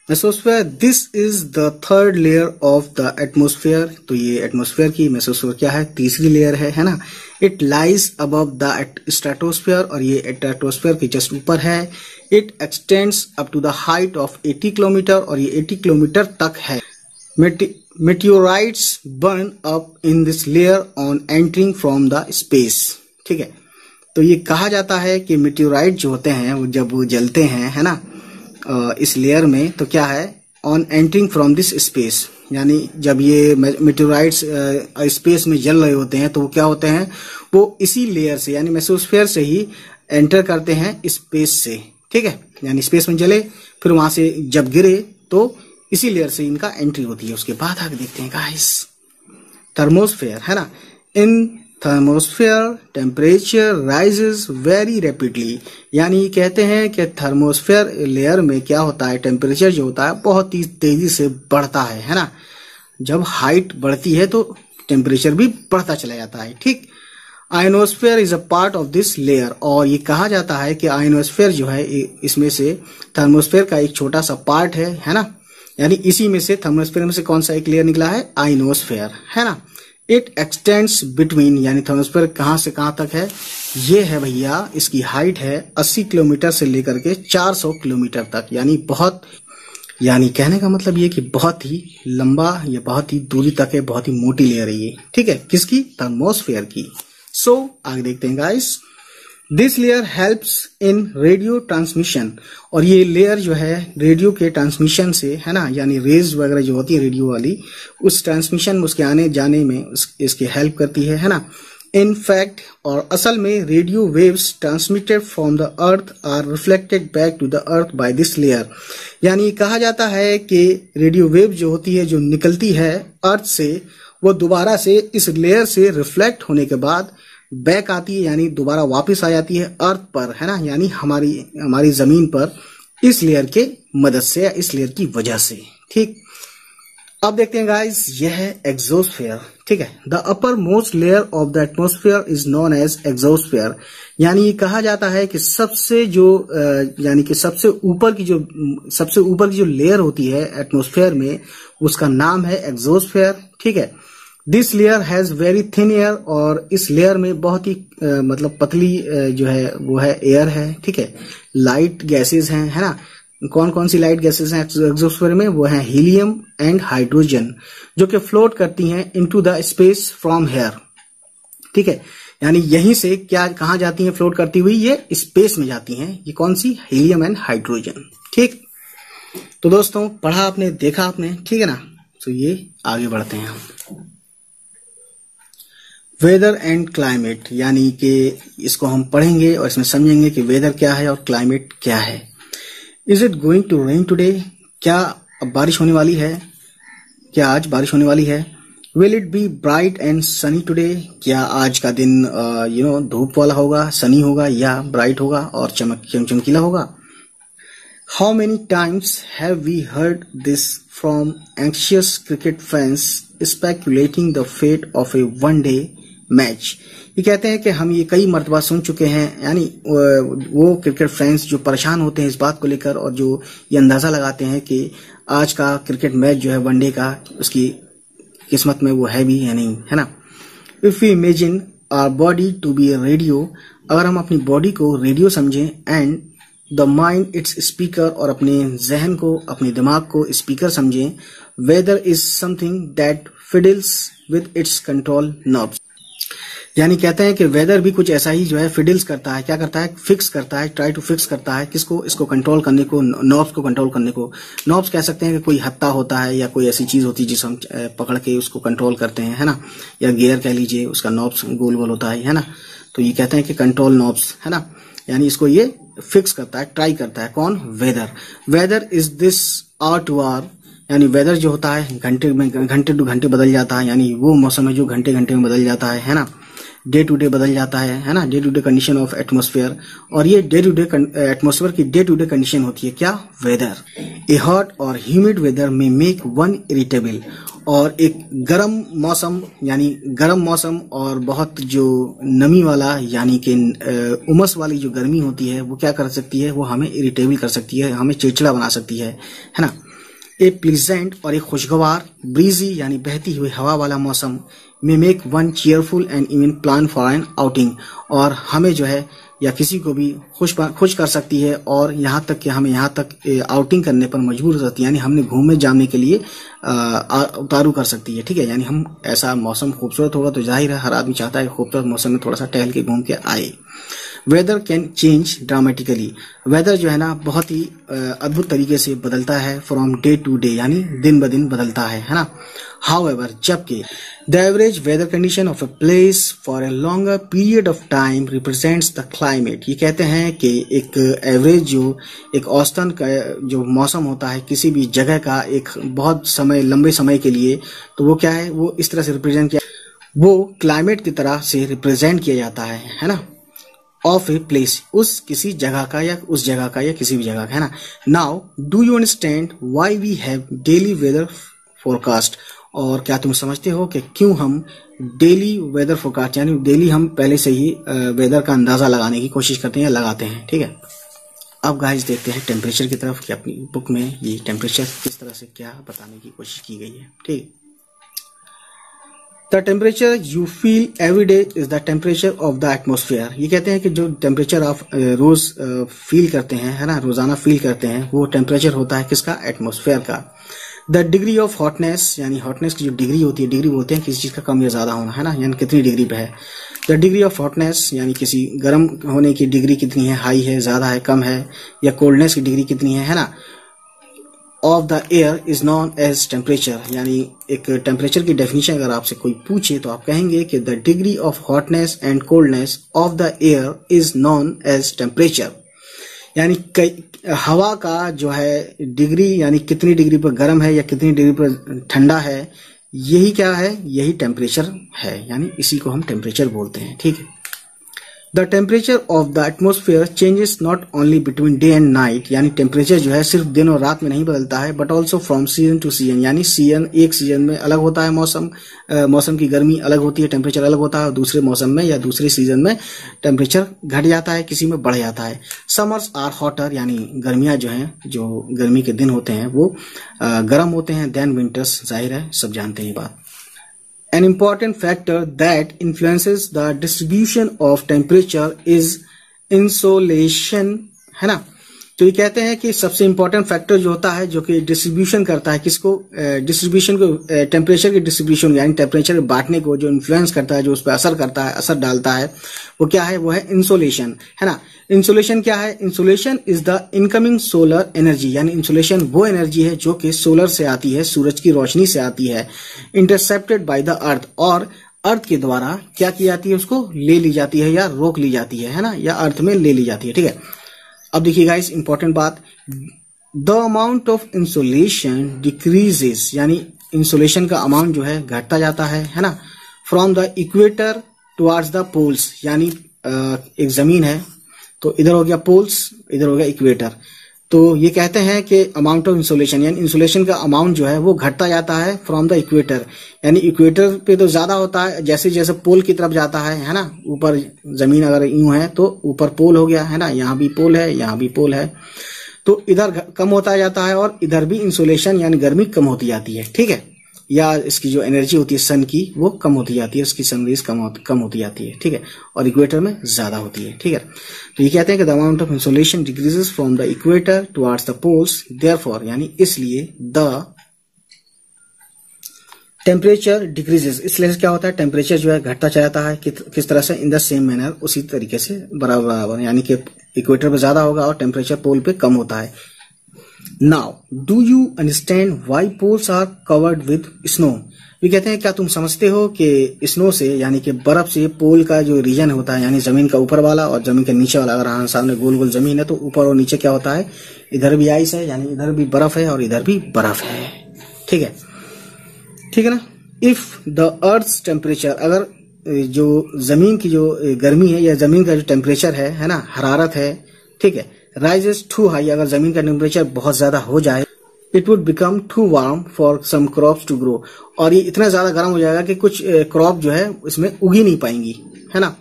Mesosphere, this is the third layer of the atmosphere. तो ये एटमोस्फेयर की मेसोस्फेयर क्या है, तीसरी लेयर है ना। It lies above the stratosphere, और ये स्ट्रेटोस्फेयर के जस्ट ऊपर है। It extends up to the height of 80 kilometre, और ये 80 किलोमीटर तक है। Meteorites burn up in this layer on entering from the space, ठीक है। तो ये कहा जाता है कि मेटियोराइट जो होते हैं वो जब वो जलते हैं, है ना, इस लेयर में, तो क्या है, on entering from this space, यानी जब ये मेटियोराइट्स स्पेस में जल रहे होते हैं तो वो क्या होते हैं, वो इसी लेयर से, यानी मेसोस्फेयर से ही एंटर करते हैं स्पेस से, ठीक है, यानी स्पेस में जले फिर वहां से जब गिरे तो इसी लेयर से इनका एंट्री होती है। उसके बाद आगे देखते हैं गाइस, थर्मोस्फेयर है ना। In thermosphere temperature rises very rapidly, यानी कहते हैं कि थर्मोस्फेयर लेयर में क्या होता है, टेम्परेचर जो होता है बहुत ही तेजी से बढ़ता है ना। जब हाइट बढ़ती है तो टेम्परेचर भी बढ़ता चला जाता है, ठीक। Ionosphere is a part of this layer, और ये कहा जाता है कि आयनोस्फेयर जो है इसमें से थर्मोस्फेयर का एक छोटा सा पार्ट है ना। यानी इसी में से थर्मोस्फेयर में से कौन सा एक लेयर निकला है, आयनोस्फेयर है ना। इट एक्सटेंड्स बिटवीन, यानी थर्मोस्फेयर कहां से कहां तक है, ये है भैया, इसकी हाइट है 80 किलोमीटर से लेकर के 400 किलोमीटर तक, यानी बहुत, यानी कहने का मतलब ये कि बहुत ही लंबा, ये बहुत ही दूरी तक है, बहुत ही मोटी लेयर है ये, ठीक है, किसकी, थर्मोस्फेयर की। सो आगे देखते हैं guys, this layer helps in radio transmission, और ये लेयर जो है रेडियो के ट्रांसमिशन से है ना, यानी रेज वगैरह जो होती है रेडियो वाली, उस ट्रांसमिशन में उसके आने जाने में इसकी हेल्प करती है ना। इन फैक्ट, और असल में radio waves transmitted from the earth are reflected back to the earth by this layer, यानी कहा जाता है कि रेडियो वेव जो होती है, जो निकलती है अर्थ से, वो दोबारा से इस लेयर से रिफ्लेक्ट होने के बाद बैक आती है, यानी दोबारा वापस आ जाती है अर्थ पर, है ना, यानी हमारी जमीन पर, इस लेयर के मदद से या इस लेयर की वजह से, ठीक। अब देखते हैं गाइस, यह है एक्सोस्फेयर, ठीक है। The upper most layer of the atmosphere is known as exosphere, यानी कहा जाता है कि सबसे ऊपर की जो लेयर होती है एटमोस्फेयर में, उसका नाम है एक्सोस्फेयर, ठीक है। This layer has very thin air, और इस लेयर में बहुत ही मतलब पतली जो है वो है एयर है, ठीक है। लाइट गैसेस हैं, है ना। कौन कौन सी लाइट गैसेस हैं एक्सोस्फेयर में, वो है हीलियम एंड हाइड्रोजन, जो कि फ्लोट करती हैं into the space from here, ठीक है। यानी यहीं से क्या कहां जाती हैं फ्लोट करती हुई, ये स्पेस में जाती हैं। ये कौन सी, हीलियम एंड हाइड्रोजन, ठीक। तो दोस्तों पढ़ा आपने, देखा आपने, ठीक है ना। तो ये आगे बढ़ते हैं हम। वेदर एंड क्लाइमेट, यानी कि इसको हम पढ़ेंगे और इसमें समझेंगे कि वेदर क्या है और क्लाइमेट क्या है। Is it going to rain today, क्या अब बारिश होने वाली है, क्या आज बारिश होने वाली है। Will it be bright and Sunny today, क्या आज का दिन धूप वाला होगा, सनी होगा, या ब्राइट होगा और चमकीला होगा। How many times have we heard this from anxious cricket fans speculating the fate of a one day match, ये कहते हैं कि हम ये कई मर्तबा सुन चुके हैं, यानी वो क्रिकेट फैंस जो परेशान होते हैं इस बात को लेकर, और जो ये अंदाजा लगाते हैं कि आज का क्रिकेट मैच जो है वनडे का, उसकी किस्मत में वो है भी या नहीं, है ना। If you imagine our body to be a radio, अगर हम अपनी बॉडी को रेडियो समझें, and the mind its speaker, और अपने जहन को, अपने दिमाग को स्पीकर समझें। Weather is something that fiddles with its control knobs, यानी कहते हैं कि वेदर भी कुछ ऐसा ही जो है फिडल्स करता है, क्या करता है, फिक्स करता है, ट्राई टू फिक्स करता है, किसको, इसको कंट्रोल करने को, नॉब्स को कंट्रोल करने को। नॉब्स कह सकते हैं कि कोई हत्ता होता है या कोई ऐसी चीज होती है जिसे हम पकड़ के उसको कंट्रोल करते हैं, है ना, या गियर कह लीजिए, उसका नॉब्स गोल गोल होता है ना। तो ये कहते हैं कि कंट्रोल नॉब्स, है ना, यानी इसको ये फिक्स करता है, ट्राई करता है, कौन, weather. Weather is this hour to hour, यानी वेदर जो होता है घंटे टू घंटे बदल जाता है, यानी वो मौसम है जो घंटे घंटे में बदल जाता है ना। डे टू डे बदल जाता है ना, day to day condition of atmosphere, और ये डे टू डे एटमॉस्फेयर की डे टू डे कंडीशन होती है क्या, वेदर। ए हॉट और humid weather may make one irritable, और एक गर्म मौसम, यानी गर्म मौसम और बहुत जो नमी वाला, यानी कि उमस वाली जो गर्मी होती है, वो क्या कर सकती है, वो हमें इरिटेबल कर सकती है, हमें चिड़चिड़ा बना सकती है ना। ए प्लीजेंट, और एक खुशगवार, ब्रीजी यानी बहती हुई हवा वाला मौसम, में make one cheerful and even plan for an outing, और हमें जो है या किसी को भी खुश कर सकती है, और यहाँ तक कि हमें यहाँ तक आउटिंग करने पर मजबूर हो सकती है, यानी हमने घूमने जाने के लिए उतारू कर सकती है, ठीक है। यानी हम ऐसा मौसम खूबसूरत होगा तो जाहिर है हर आदमी चाहता है खूबसूरत मौसम में थोड़ा सा टहल के घूम के आए। Weather can change dramatically, weather जो है ना बहुत ही अद्भुत तरीके से बदलता है फ्रॉम डे टू डे, यानी दिन ब दिन बदलता है ना। हाउएवर, जबकि the average weather condition of a place for a longer period of time represents the climate. ये कहते हैं कि एक एवरेज जो एक औसतन का जो मौसम होता है किसी भी जगह का एक बहुत समय लंबे समय के लिए, तो वो क्या है, वो इस तरह से रिप्रेजेंट किया, वो क्लाइमेट की तरह से रिप्रेजेंट किया जाता है ना, ऑफ ए प्लेस, उस किसी जगह का या उस जगह का या किसी भी जगह का, है ना। Now do you understand why we have daily weather forecast, और क्या तुम समझते हो कि क्यों हम डेली वेदर फोरकास्ट यानी डेली हम पहले से ही वेदर का अंदाजा लगाने की कोशिश करते हैं या लगाते हैं, ठीक है। अब गाइस देखते हैं टेम्परेचर की तरफ कि अपनी बुक में ये टेम्परेचर किस तरह से क्या बताने की कोशिश की गई है, ठीक। The temperature you feel every day is the temperature of the atmosphere. ये कहते हैं कि जो टेम्परेचर आप रोज फील करते हैं, है ना, रोजाना फील करते हैं, वो टेम्परेचर होता है किसका, एटमोस्फेयर का। द डिग्री ऑफ हॉटनेस, यानी हॉटनेस की जो डिग्री होती है, डिग्री बोलते हैं किसी चीज का कम या ज्यादा होना, है ना, यानी कितनी डिग्री पे है। द डिग्री ऑफ हॉटनेस यानी किसी गर्म होने की डिग्री कितनी है, हाई है, ज्यादा है, कम है, या कोल्डनेस की डिग्री कितनी है ना। Of the air is known as temperature, यानी एक टेम्परेचर की डेफिनेशन अगर आपसे कोई पूछे तो आप कहेंगे कि the degree of hotness and coldness of the air is known as temperature, यानी हवा का जो है डिग्री यानी कितनी डिग्री पर गर्म है या कितनी डिग्री पर ठंडा है, यही क्या है, यही टेम्परेचर है, यानी इसी को हम टेम्परेचर बोलते हैं, ठीक है। The temperature of the atmosphere changes not only between day and night, यानी टेम्परेचर जो है सिर्फ दिन और रात में नहीं बदलता है, but also from season two season, यानी सीजन एक सीजन में अलग होता है मौसम की गर्मी अलग होती है, टेम्परेचर अलग होता है, और दूसरे मौसम में या दूसरे सीजन में टेम्परेचर घट जाता है, किसी में बढ़ जाता है। समर्स आर हॉटर, यानी गर्मियां जो हैं, जो गर्मी के दिन होते हैं वो गर्म होते हैं, देन विंटर्स, जाहिर है सब जानते हैं ये बात। An important factor that influences the distribution of temperature is insolation, है ना। तो ये कहते हैं कि सबसे इंपॉर्टेंट फैक्टर जो होता है जो कि डिस्ट्रीब्यूशन करता है किसको, डिस्ट्रीब्यूशन को, टेम्परेचर की डिस्ट्रीब्यूशन यानी टेम्परेचर बांटने को जो इन्फ्लुएंस करता है, जो उस पर असर करता है, असर डालता है, वो क्या है, वो है इंसोलेशन, है ना। इंसोलेशन क्या है, insolation is the incoming solar energy, यानी इंसोलेशन वो एनर्जी है जो कि सोलर से आती है, सूरज की रोशनी से आती है, इंटरसेप्टेड बाय द अर्थ, और अर्थ के द्वारा क्या की जाती है, उसको ले ली जाती है या रोक ली जाती है ना, या अर्थ में ले ली जाती है, ठीक है। अब देखिए गाइस इंपॉर्टेंट बात, the amount of insolation decreases, यानी इंसोलेशन का अमाउंट जो है घटता जाता है ना, from the equator towards the poles, यानी एक जमीन है तो इधर हो गया पोल्स, इधर हो गया इक्वेटर, तो ये कहते हैं कि अमाउंट ऑफ इंसोलेशन यानी इंसोलेशन का अमाउंट जो है वो घटता जाता है फ्रॉम द इक्वेटर, यानी इक्वेटर पे तो ज्यादा होता है, जैसे जैसे पोल की तरफ जाता है ना, ऊपर जमीन अगर यूं है तो ऊपर पोल हो गया, है ना, यहाँ भी पोल है, यहाँ भी पोल है, तो इधर कम होता जाता है और इधर भी इंसोलेशन यानी गर्मी कम होती जाती है, ठीक है, या इसकी जो एनर्जी होती है सन की वो कम होती जाती है, उसकी सनरेज कम होती जाती है, ठीक है, और इक्वेटर में ज्यादा होती है, ठीक है। तो ये कहते हैं कि the amount of insolation decreases from the equator towards the poles, therefore यानी इसलिए द टेम्परेचर डिक्रीजेस, इसलिए क्या होता है, टेम्परेचर जो है घटता चला जाता है, किस तरह से, इन द सेम मैनर, उसी तरीके से बराबर, यानी कि इक्वेटर पे ज्यादा होगा और टेम्परेचर पोल पे कम होता है। Now do you understand why poles are covered with snow, ये कहते हैं क्या तुम समझते हो कि स्नो से यानी कि बर्फ से पोल का जो रीजन होता है, यानी जमीन का ऊपर वाला और जमीन के नीचे वाला, अगर हमारे सामने गोल गोल जमीन है तो ऊपर और नीचे क्या होता है, इधर भी आइस है, यानी इधर भी बर्फ है और इधर भी बर्फ है, ठीक है, ठीक है ना। इफ द अर्थ टेम्परेचर, अगर जो जमीन की जो गर्मी है या जमीन का जो टेम्परेचर है ना, हरारत है, ठीक है, राइजेस टू हाई, अगर जमीन का टेम्परेचर बहुत ज्यादा हो जाए, it would become too warm for some crops to grow, और ये इतना ज्यादा गर्म हो जाएगा कि कुछ क्रॉप जो है इसमें उगी नहीं पाएंगी, है ना।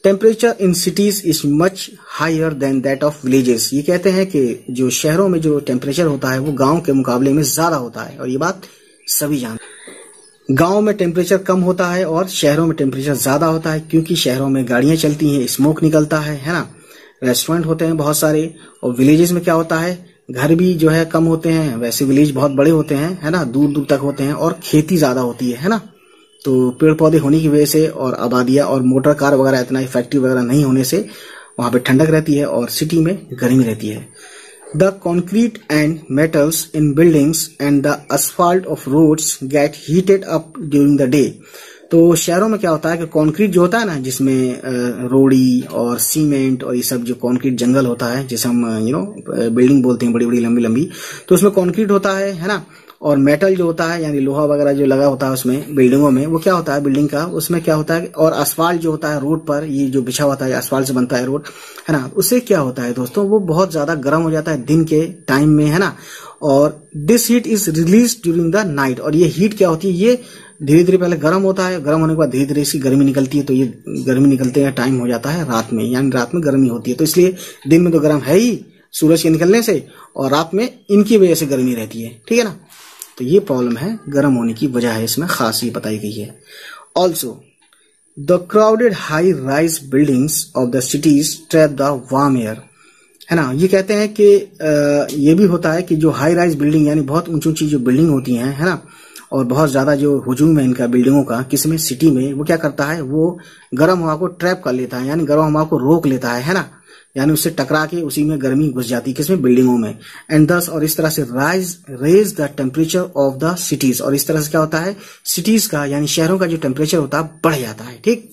Temperature in cities is much higher than that of villages, ये कहते हैं कि जो शहरों में जो टेम्परेचर होता है वो गांव के मुकाबले में ज्यादा होता है, और ये बात सभी जानते हैं। गांव में टेम्परेचर कम होता है और शहरों में टेम्परेचर ज्यादा होता है, क्योंकि शहरों में गाड़ियां चलती हैं, स्मोक निकलता है ना, रेस्टोरेंट होते हैं बहुत सारे, और विलेजेस में क्या होता है, घर भी जो है कम होते हैं, वैसे विलेज बहुत बड़े होते हैं, है ना, दूर दूर तक होते हैं, और खेती ज्यादा होती है ना, तो पेड़ पौधे होने की वजह से और आबादियां और मोटर कार वगैरह इतना इफेक्टिव वगैरह नहीं होने से वहां पे ठंडक रहती है और सिटी में गर्मी रहती है। The concrete and metals in buildings and the asphalt of roads get heated up during the day. तो शहरों में क्या होता है कि कंक्रीट जो होता है ना, जिसमें रोड़ी और सीमेंट और ये सब जो कंक्रीट जंगल होता है, जिसे हम बिल्डिंग बोलते हैं, बड़ी बड़ी लंबी लंबी, तो उसमें कंक्रीट होता है ना। और मेटल जो होता है यानी लोहा वगैरह जो लगा होता है उसमें बिल्डिंगों में, वो क्या होता है बिल्डिंग का, उसमें क्या होता है, और asphalt जो होता है रोड पर, ये जो बिछा होता है asphalt से बनता है रोड, है ना, उससे क्या होता है दोस्तों, वो बहुत ज्यादा गर्म हो जाता है दिन के टाइम में, है ना। और this heat is release during the night. और ये हीट क्या होती है, ये धीरे धीरे पहले गर्म होता है, गर्म होने के बाद धीरे धीरे इसकी गर्मी निकलती है। तो ये गर्मी निकलते हैं टाइम हो जाता है रात में, यानी रात में गर्मी होती है। तो इसलिए दिन में तो गर्म है ही सूरज के निकलने से, और रात में इनकी वजह से गर्मी रहती है, ठीक है ना। तो ये प्रॉब्लम है, गर्म होने की वजह है इसमें, खास ये बताई गई है। Also the crowded high rise buildings of the cities trap the warm air, है ना। ये कहते हैं कि ये भी होता है कि जो हाई राइज बिल्डिंग यानी बहुत ऊंची ऊंची जो बिल्डिंग होती हैं, है ना, और बहुत ज्यादा जो हुजूम है इनका बिल्डिंगों का किसमें, सिटी में, वो क्या करता है, वो गर्म हवा को ट्रैप कर लेता है, यानी गर्म हवा को रोक लेता है ना, यानी उससे टकरा के उसी में गर्मी घुस जाती है, किसमें, बिल्डिंगों में। एंड दस, और इस तरह से raise the temperature of the cities, और इस तरह से क्या होता है, सिटीज का यानी शहरों का जो टेम्परेचर होता है बढ़ जाता है, ठीक।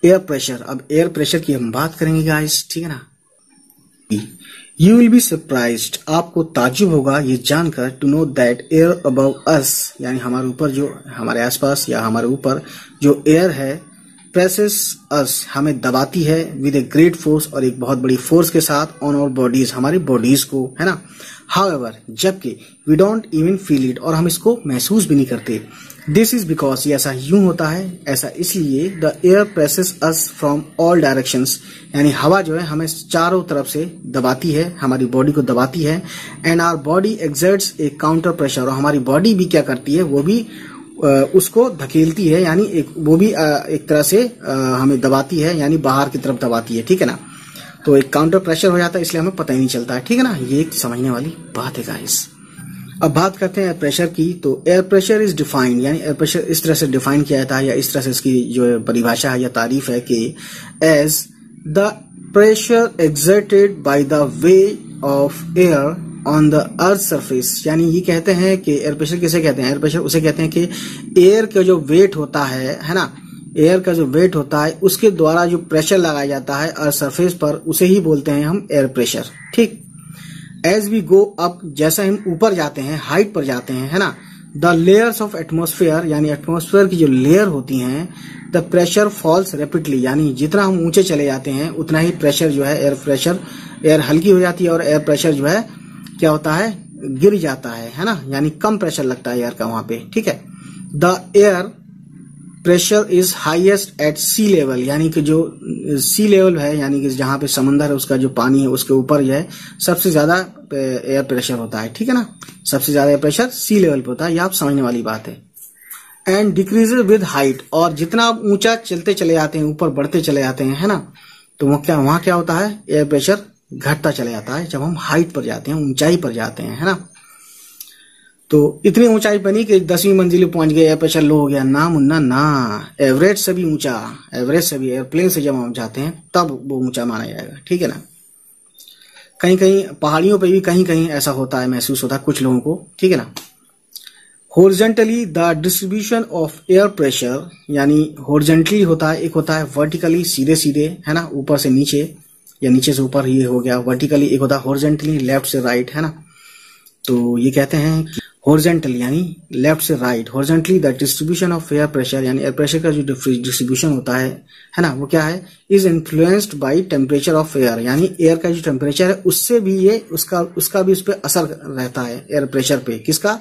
एयर प्रेशर, अब एयर प्रेशर की हम बात करेंगे गाइस, ठीक है ना। यू विल बी सरप्राइज्ड, आपको ताज्जुब होगा ये जानकर, to know that air above us, यानी हमारे ऊपर जो, हमारे आसपास या हमारे ऊपर जो एयर है, प्रेसेस अस, हमें दबाती है, विद ए ग्रेट फोर्स, और एक बहुत बड़ी फोर्स के साथ, ऑन आवर बॉडीज, हमारी बॉडीज को, है ना। हाउएवर, जबकि we don't even feel it, और हम इसको महसूस भी नहीं करते। दिस इज बिकॉज, ये ऐसा यूं होता है, ऐसा इसलिए, the air presses us from all directions, यानी हवा जो है हमें चारों तरफ से दबाती है, हमारी बॉडी को दबाती है। And our body exerts a counter pressure, और हमारी बॉडी भी क्या करती है, वो भी उसको धकेलती है, यानी वो भी एक तरह से हमें दबाती है, यानी बाहर की तरफ दबाती है, ठीक है ना। तो एक काउंटर प्रेशर हो जाता है, इसलिए हमें पता ही नहीं चलता है, ठीक है ना। ये एक समझने वाली बात है गाइस। अब बात करते हैं एयर प्रेशर की। तो एयर प्रेशर इज डिफाइंड, यानी एयर प्रेशर इस तरह से डिफाइन किया जाता है, या इस तरह से इसकी जो परिभाषा है या तारीफ है कि as the pressure exerted by the weight of air on the earth surface, यानी ये कहते हैं कि एयर प्रेशर किसे कहते हैं, एयर प्रेशर उसे कहते हैं कि एयर का जो वेट होता है ना, एयर का जो वेट होता है उसके द्वारा जो प्रेशर लगाया जाता है अर्थ सरफेस पर, उसे ही बोलते हैं हम एयर प्रेशर, ठीक। एज वी गो अप, जैसा हम ऊपर जाते हैं, हाइट पर जाते हैं, है ना, द लेयर्स ऑफ एटमॉस्फेयर, यानी एटमॉस्फेयर की जो लेयर होती हैं, द प्रेशर फॉल्स रैपिडली, यानी जितना हम ऊंचे चले जाते हैं उतना ही प्रेशर जो है, एयर प्रेशर, एयर हल्की हो जाती है और एयर प्रेशर जो है क्या होता है, गिर जाता है ना, यानी कम प्रेशर लगता है एयर का वहां पे, ठीक है। The air pressure is highest at sea level, यानी कि जो सी लेवल है, यानी कि जहां पे समंदर है उसका जो पानी है उसके ऊपर जो है सबसे ज्यादा एयर प्रेशर होता है, ठीक है ना। सबसे ज्यादा एयर प्रेशर सी लेवल पे होता है, ये आप समझने वाली बात है। एंड डिक्रीजेज विद हाइट, और जितना आप ऊंचा चलते चले जाते हैं, ऊपर बढ़ते चले जाते हैं, है ना, तो वहां क्या होता है, एयर प्रेशर घटता चला जाता है जब हम हाइट पर जाते हैं, ऊंचाई पर जाते हैं, है ना। तो इतनी ऊंचाई पर नहीं कि 10वीं मंजिल पे पहुंच गए एयर प्रेशर लो हो गया, ना मुन्ना ना, एवरेज से भी ऊंचा, एवरेज से भी, एयरप्लेन से जब हम जाते हैं तब वो ऊंचा माना जाएगा, ठीक है ना। कहीं कहीं पहाड़ियों पे भी कहीं कहीं ऐसा होता है, महसूस होता है कुछ लोगों को, ठीक है ना। Horizontally the distribution of air pressure, यानी हॉरिजॉन्टली होता है, एक होता है वर्टिकली, सीधे सीधे, है ना, ऊपर से नीचे या नीचे से ऊपर, ये हो गया वर्टिकली। एक होता है हॉरिजॉन्टली, लेफ्ट से राइट, है ना। तो ये कहते हैं कि हॉरिजॉन्टली यानी लेफ्ट से right, horizontally the distribution of air pressure, यानी एयर प्रेशर का जो डिस्ट्रीब्यूशन होता है ना, वो क्या है, is influenced by temperature of air, यानी एयर का जो टेम्परेचर है उससे भी ये उसका भी उस पर असर रहता है, एयर प्रेशर पे, किसका,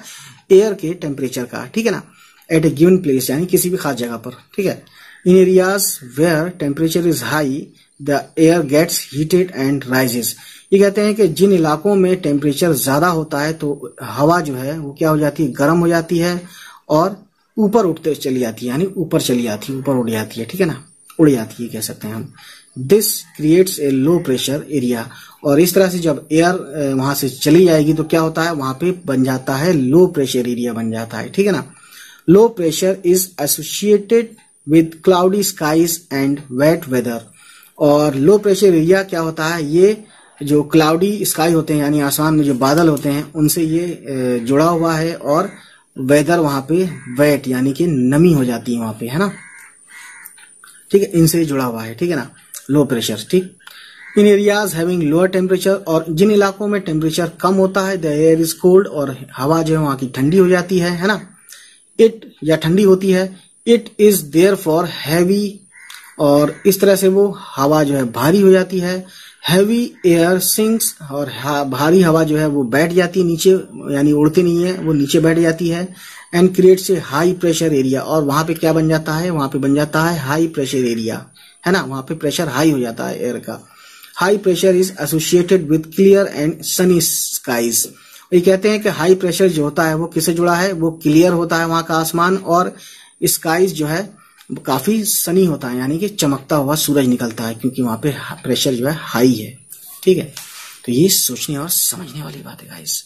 एयर के टेम्परेचर का, ठीक है ना। एट ए गिवन प्लेस, यानी किसी भी खास जगह पर, ठीक है। In areas where temperature is high the air gets heated and rises, ये कहते हैं कि जिन इलाकों में टेम्परेचर ज्यादा होता है तो हवा जो है वो क्या हो जाती है, गर्म हो जाती है और ऊपर उठते चली जाती है, यानी ऊपर चली जाती है, ऊपर उड़ जाती है, ठीक है ना, उड़ जाती है कह सकते हैं हम। This creates a low pressure area, और इस तरह से जब एयर वहां से चली जाएगी तो क्या होता है, वहां पे बन जाता है लो प्रेशर एरिया बन जाता है, ठीक है ना। Low pressure is associated with cloudy skies and wet weather. और लो प्रेशर एरिया क्या होता है, ये जो क्लाउडी स्काई होते हैं यानी आसमान में जो बादल होते हैं उनसे ये जुड़ा हुआ है, और वेदर वहां पे वेट यानी कि नमी हो जाती है वहां पे, है ना, ठीक है, इनसे जुड़ा हुआ है, ठीक है ना, लो प्रेशर, ठीक। इन एरियाज हैविंग लोअर टेम्परेचर, और जिन इलाकों में टेम्परेचर कम होता है, द एयर इज कोल्ड, और हवा जो है वहां की ठंडी हो जाती है ना, इट या ठंडी होती है, it is therefore heavy, और इस तरह से वो हवा जो है भारी हो जाती है, हैवी एयर सिंक्स, और भारी हवा जो है वो बैठ जाती है नीचे, यानी उड़ती नहीं है, वो नीचे बैठ जाती है, and creates a high pressure area, और वहां पे क्या बन जाता है, वहां पे बन जाता है हाई प्रेशर एरिया, है ना, वहां पे प्रेशर हाई हो जाता है एयर का। High pressure is associated with clear and sunny skies. ये कहते हैं कि हाई प्रेशर जो होता है वो किससे जुड़ा है, वो क्लियर होता है वहां का आसमान, और स्काईज जो है काफी सनी होता है, यानी कि चमकता हुआ सूरज निकलता है, क्योंकि वहां पे प्रेशर जो है हाई है, ठीक है। तो ये सोचने और समझने वाली बात है guys.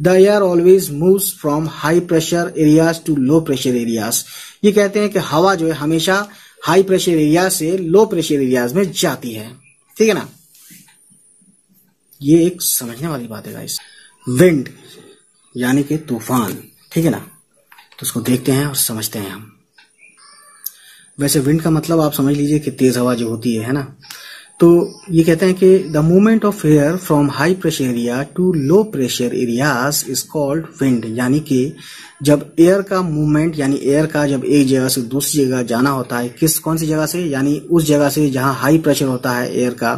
The air always moves from high pressure areas to low pressure areas. ये कहते हैं कि हवा जो है हमेशा हाई प्रेशर एरिया से लो प्रेशर एरियाज में जाती है, ठीक है ना, ये एक समझने वाली बात है गाइस। विंड यानी कि तूफान, ठीक है ना, तो उसको देखते हैं और समझते हैं हम। वैसे विंड का मतलब आप समझ लीजिए कि तेज हवा जो होती है ना, तो ये कहते हैं कि the movement of air from high pressure area to low pressure areas is called wind. यानी कि जब एयर का मूवमेंट, यानी एयर का जब एक जगह से दूसरी जगह जाना होता है, कौन सी जगह से, यानी उस जगह से जहां हाई प्रेशर होता है एयर का,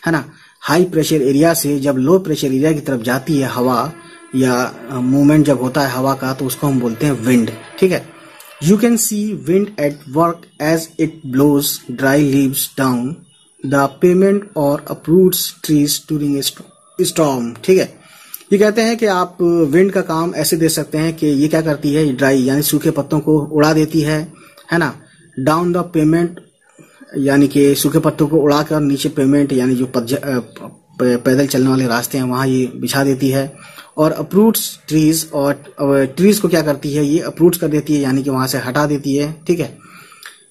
है ना, हाई प्रेशर एरिया से जब लो प्रेशर एरिया की तरफ जाती है हवा, या मूवमेंट जब होता है हवा का, तो उसको हम बोलते हैं विंड, ठीक है। You can see wind at work as it blows dry leaves down the pavement or uproots trees during a storm, ठीक है। ये कहते हैं कि आप विंड का काम ऐसे दे सकते हैं कि ये क्या करती है, ड्राई यानी सूखे पत्तों को उड़ा देती है ना, डाउन द पेमेंट यानी कि सूखे पत्तों को उड़ाकर नीचे पेमेंट यानी जो पैदल चलने वाले रास्ते हैं वहां ये बिछा देती है, और अप्रूट्स ट्रीज, और ट्रीज को क्या करती है, ये अप्रूट्स कर देती है यानी कि वहां से हटा देती है, ठीक है,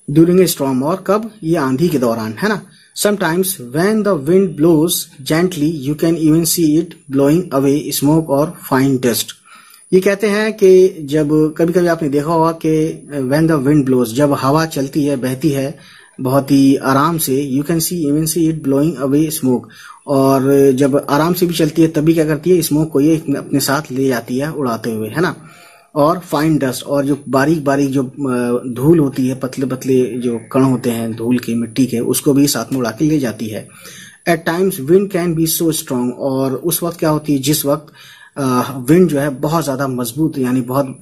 ड्यूरिंग ए स्टॉर्म, और कब, ये आंधी के दौरान, है ना। Sometimes when the wind blows gently you can even see it blowing away smoke और फाइन डस्ट। ये कहते हैं कि जब कभी कभी आपने देखा होगा कि व्हेन द विंड ब्लोज, जब हवा चलती है, बहती है बहुत ही आराम से, you can see even see it blowing away smoke, और जब आराम से भी चलती है तभी क्या करती है, स्मोक को ये अपने साथ ले जाती है उड़ाते हुए, है ना, और फाइन डस्ट, और जो बारीक बारीक जो धूल होती है, पतले पतले जो कण होते हैं धूल के, मिट्टी के, उसको भी साथ में उड़ा के ले जाती है। At times wind can be so strong, और उस वक्त क्या होती है, जिस वक्त विंड जो है बहुत ज्यादा मजबूत यानी बहुत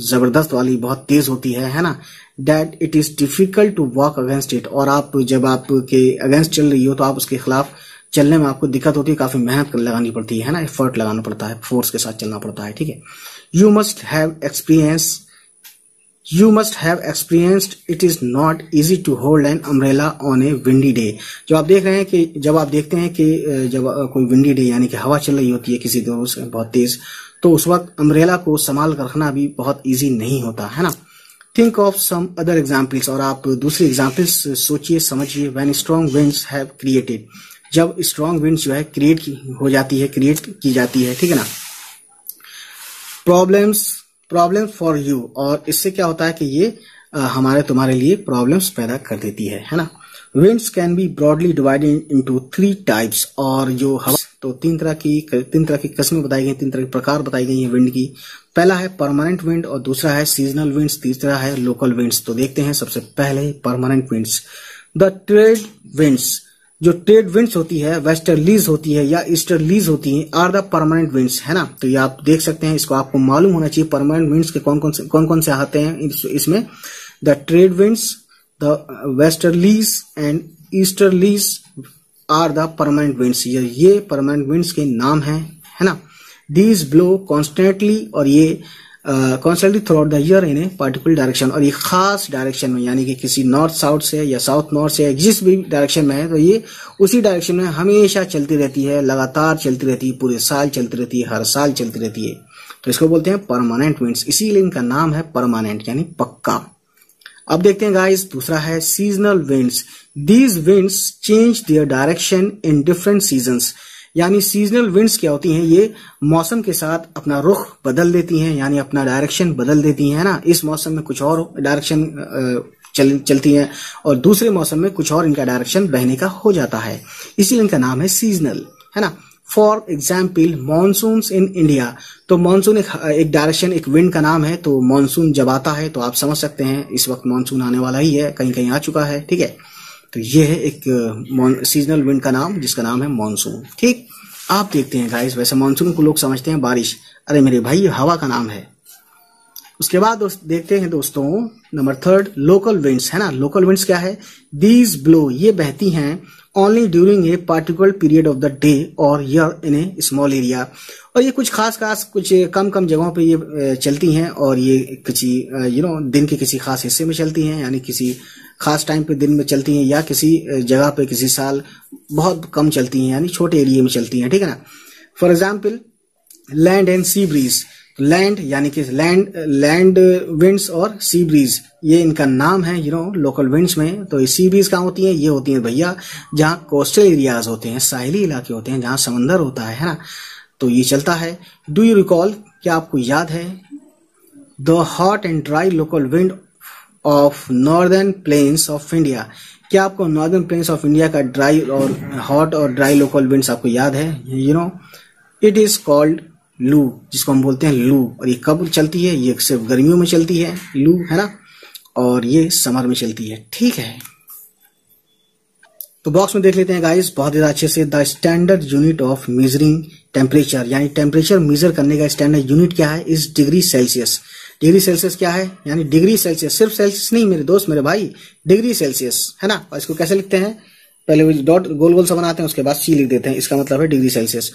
जबरदस्त वाली, बहुत तेज होती है ना, that it is difficult to walk against it, और आप जब आपके अगेंस्ट चल रही हो तो आप उसके खिलाफ चलने में आपको दिक्कत होती है, काफी मेहनत लगानी पड़ती है ना, एफर्ट लगाना पड़ता है, फोर्स के साथ चलना पड़ता है, ठीक है। You must have experienced it is not easy to hold an umbrella on a windy day. जो आप देख रहे हैं कि जब आप देखते हैं कि जब कोई विंडी डे यानी कि हवा चल रही होती है किसी दूर से बहुत तेज, तो उस वक्त अम्ब्रेला को संभाल कर रखना भी बहुत इजी नहीं होता, है ना। Think of some other examples, और आप दूसरी एग्जाम्पल्स सोचिए, समझिए। When strong winds have created, जब स्ट्रॉन्ग विंड्स जो है क्रिएट हो जाती है, क्रिएट की जाती है, ठीक है ना। प्रॉब्लम फॉर यू, और इससे क्या होता है कि ये हमारे तुम्हारे लिए प्रॉब्लम्स पैदा कर देती है ना। Winds can be broadly divided into 3 types, और जो हवा, तो तीन तरह की किस्में बताई गई, 3 तरह के प्रकार बताई गई हैं विंड की। पहला है परमानेंट विंड, और दूसरा है सीजनल विंड्स, तीसरा है लोकल विंड्स। तो देखते हैं सबसे पहले permanent winds. The trade winds, जो ट्रेड विंड्स होती है, वेस्टर्लीज होती है या ईस्टर्लीज होती है, आर द परमानेंट विंड्स, है ना। तो ये आप देख सकते हैं, इसको आपको मालूम होना चाहिए परमानेंट विंड्स के कौन कौन से आते हैं इसमें। The trade winds, the westerlies and easterlies are the permanent winds, ये परमानेंट विंड्स के नाम है ना। दीज ब्लो कॉन्स्टेंटली, और ये constantly throughout the year in a particular direction, और ये खास डायरेक्शन में, यानी कि किसी नॉर्थ साउथ से या साउथ नॉर्थ से, जिस भी डायरेक्शन में है, तो ये उसी डायरेक्शन में हमेशा चलती रहती है, लगातार चलती रहती है, पूरे साल चलती रहती है, हर साल चलती रहती है। तो इसको बोलते हैं परमानेंट विंड्स, इसीलिए इनका नाम है परमानेंट यानी पक्का। अब देखते हैं गाइस, दूसरा है seasonal winds. These winds change their direction in different seasons. यानी सीजनल विंड्स क्या होती हैं, ये मौसम के साथ अपना रुख बदल देती हैं, यानी अपना डायरेक्शन बदल देती हैं, है ना। इस मौसम में कुछ और डायरेक्शन चलती हैं और दूसरे मौसम में कुछ और इनका डायरेक्शन बहने का हो जाता है, इसीलिए इनका नाम है सीजनल, है ना। For example monsoon in India. तो मानसून एक डायरेक्शन, एक विंड का नाम है। तो मानसून जब आता है तो आप समझ सकते हैं इस वक्त मानसून आने वाला ही है, कहीं कहीं आ चुका है, ठीक है। तो ये है एक सीजनल विंड का नाम, जिसका नाम है मानसून। ठीक, आप देखते हैं गाइस, वैसे मानसून को लोग समझते हैं बारिश, अरे मेरे भाई ये हवा का नाम है। उसके बाद देखते हैं दोस्तों नंबर 3 लोकल विंड्स, है ना। लोकल विंड्स क्या है, दीज ब्लो, ये बहती हैं only during a particular period of the day और year in a small area. और ये कुछ खास कुछ कम जगहों पे ये चलती हैं और ये किसी दिन के किसी खास हिस्से में चलती हैं, यानी किसी खास टाइम पे दिन में चलती हैं, या किसी जगह पे किसी साल बहुत कम चलती हैं, यानी छोटे एरिया में चलती हैं, ठीक है ना। For example land and sea breeze. Land यानी कि लैंड विंड्स और सी ब्रीज, ये इनका नाम है लोकल विंड्स में। तो ये सी ब्रीज कहाँ होती हैं, ये होती हैं भैया जहाँ कोस्टल एरियाज होते हैं, साहिली इलाके होते हैं, जहाँ समंदर होता है ना, तो ये चलता है। डू यू रिकॉल, क्या आपको याद है, the hot and dry local wind of northern plains of India. क्या आपको नॉर्दर्न प्लेन्स ऑफ इंडिया का ड्राई और हॉट और ड्राई लोकल विंड्स आपको याद है, इट इज कॉल्ड लू, जिसको हम बोलते हैं लू। और ये कब चलती है, ये सिर्फ गर्मियों में चलती है लू, है ना, और ये समर में चलती है, ठीक है। तो बॉक्स में देख लेते हैं गाइस बहुत ज्यादा अच्छे से, the standard unit of measuring temperature, यानी टेम्परेचर मेजर करने का स्टैंडर्ड यूनिट क्या है, इस डिग्री सेल्सियस। डिग्री सेल्सियस क्या है, यानी डिग्री सेल्सियस, सिर्फ सेल्सियस नहीं मेरे दोस्त मेरे भाई, डिग्री सेल्सियस, है ना। और इसको कैसे लिखते हैं, पहले डॉट गोल गोल सा बनाते हैं, उसके बाद सी लिख देते हैं, इसका मतलब है डिग्री सेल्सियस।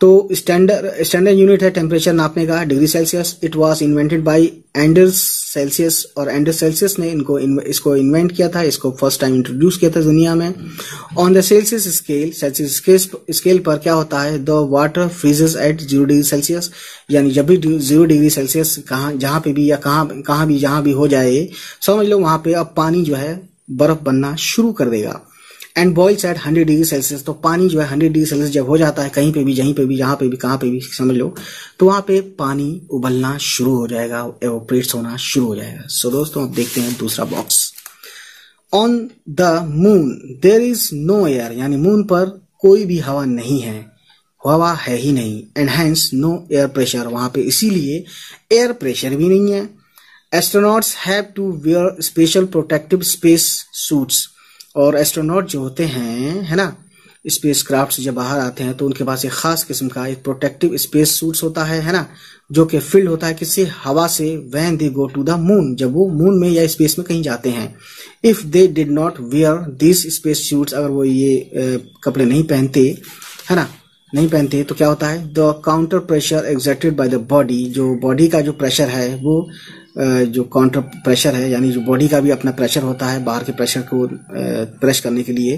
तो स्टैंडर्ड यूनिट है टेम्परेचर नापने का, degree Celsius. It was invented by Anders Celsius, और एंडर्स सेल्सियस ने इसको इन्वेंट किया था, इसको फर्स्ट टाइम इंट्रोड्यूस किया था दुनिया में। ऑन द सेल्सियस स्केल पर क्या होता है, the water freezes at 0 degree Celsius, यानी जब भी 0 डिग्री सेल्सियस जहां पे भी या कहां भी जहां भी हो जाए, समझ लो वहां पे अब पानी जो है बर्फ बनना शुरू कर देगा। And boils at 100 degree Celsius, तो पानी जो है 100 डिग्री सेल्सियस जब हो जाता है कहीं पे भी, जहीं पे भी, जहां पे भी, कहां पे भी समझ लो, तो वहां पे पानी उबलना शुरू हो जाएगा, एवोपरेट्स होना शुरू हो जाएगा। सो दोस्तों अब देखते हैं दूसरा box. On the moon there is no air, यानी मून पर कोई भी हवा नहीं है, हवा है ही नहीं। And hence no air pressure, वहां पे इसीलिए एयर प्रेशर भी नहीं है। Astronauts have to wear special protective space suits, और एस्ट्रोनॉट जो होते हैं, है ना, स्पेस क्राफ्ट से जब बाहर आते हैं तो उनके पास एक खास किस्म का एक प्रोटेक्टिव स्पेस सूट्स होता है ना, जो कि फिल्ड होता है किससे, हवा से, when they go to the moon, जब वो मून में या स्पेस में कहीं जाते हैं। If they did not wear this space suits, अगर वो ये कपड़े नहीं पहनते, है ना, नहीं पहनते, तो क्या होता है, the counter pressure exerted by the body, जो बॉडी का जो प्रेशर है वो जो काउंटर प्रेशर है, यानी जो बॉडी का भी अपना प्रेशर होता है बाहर के प्रेशर को प्रेस करने के लिए,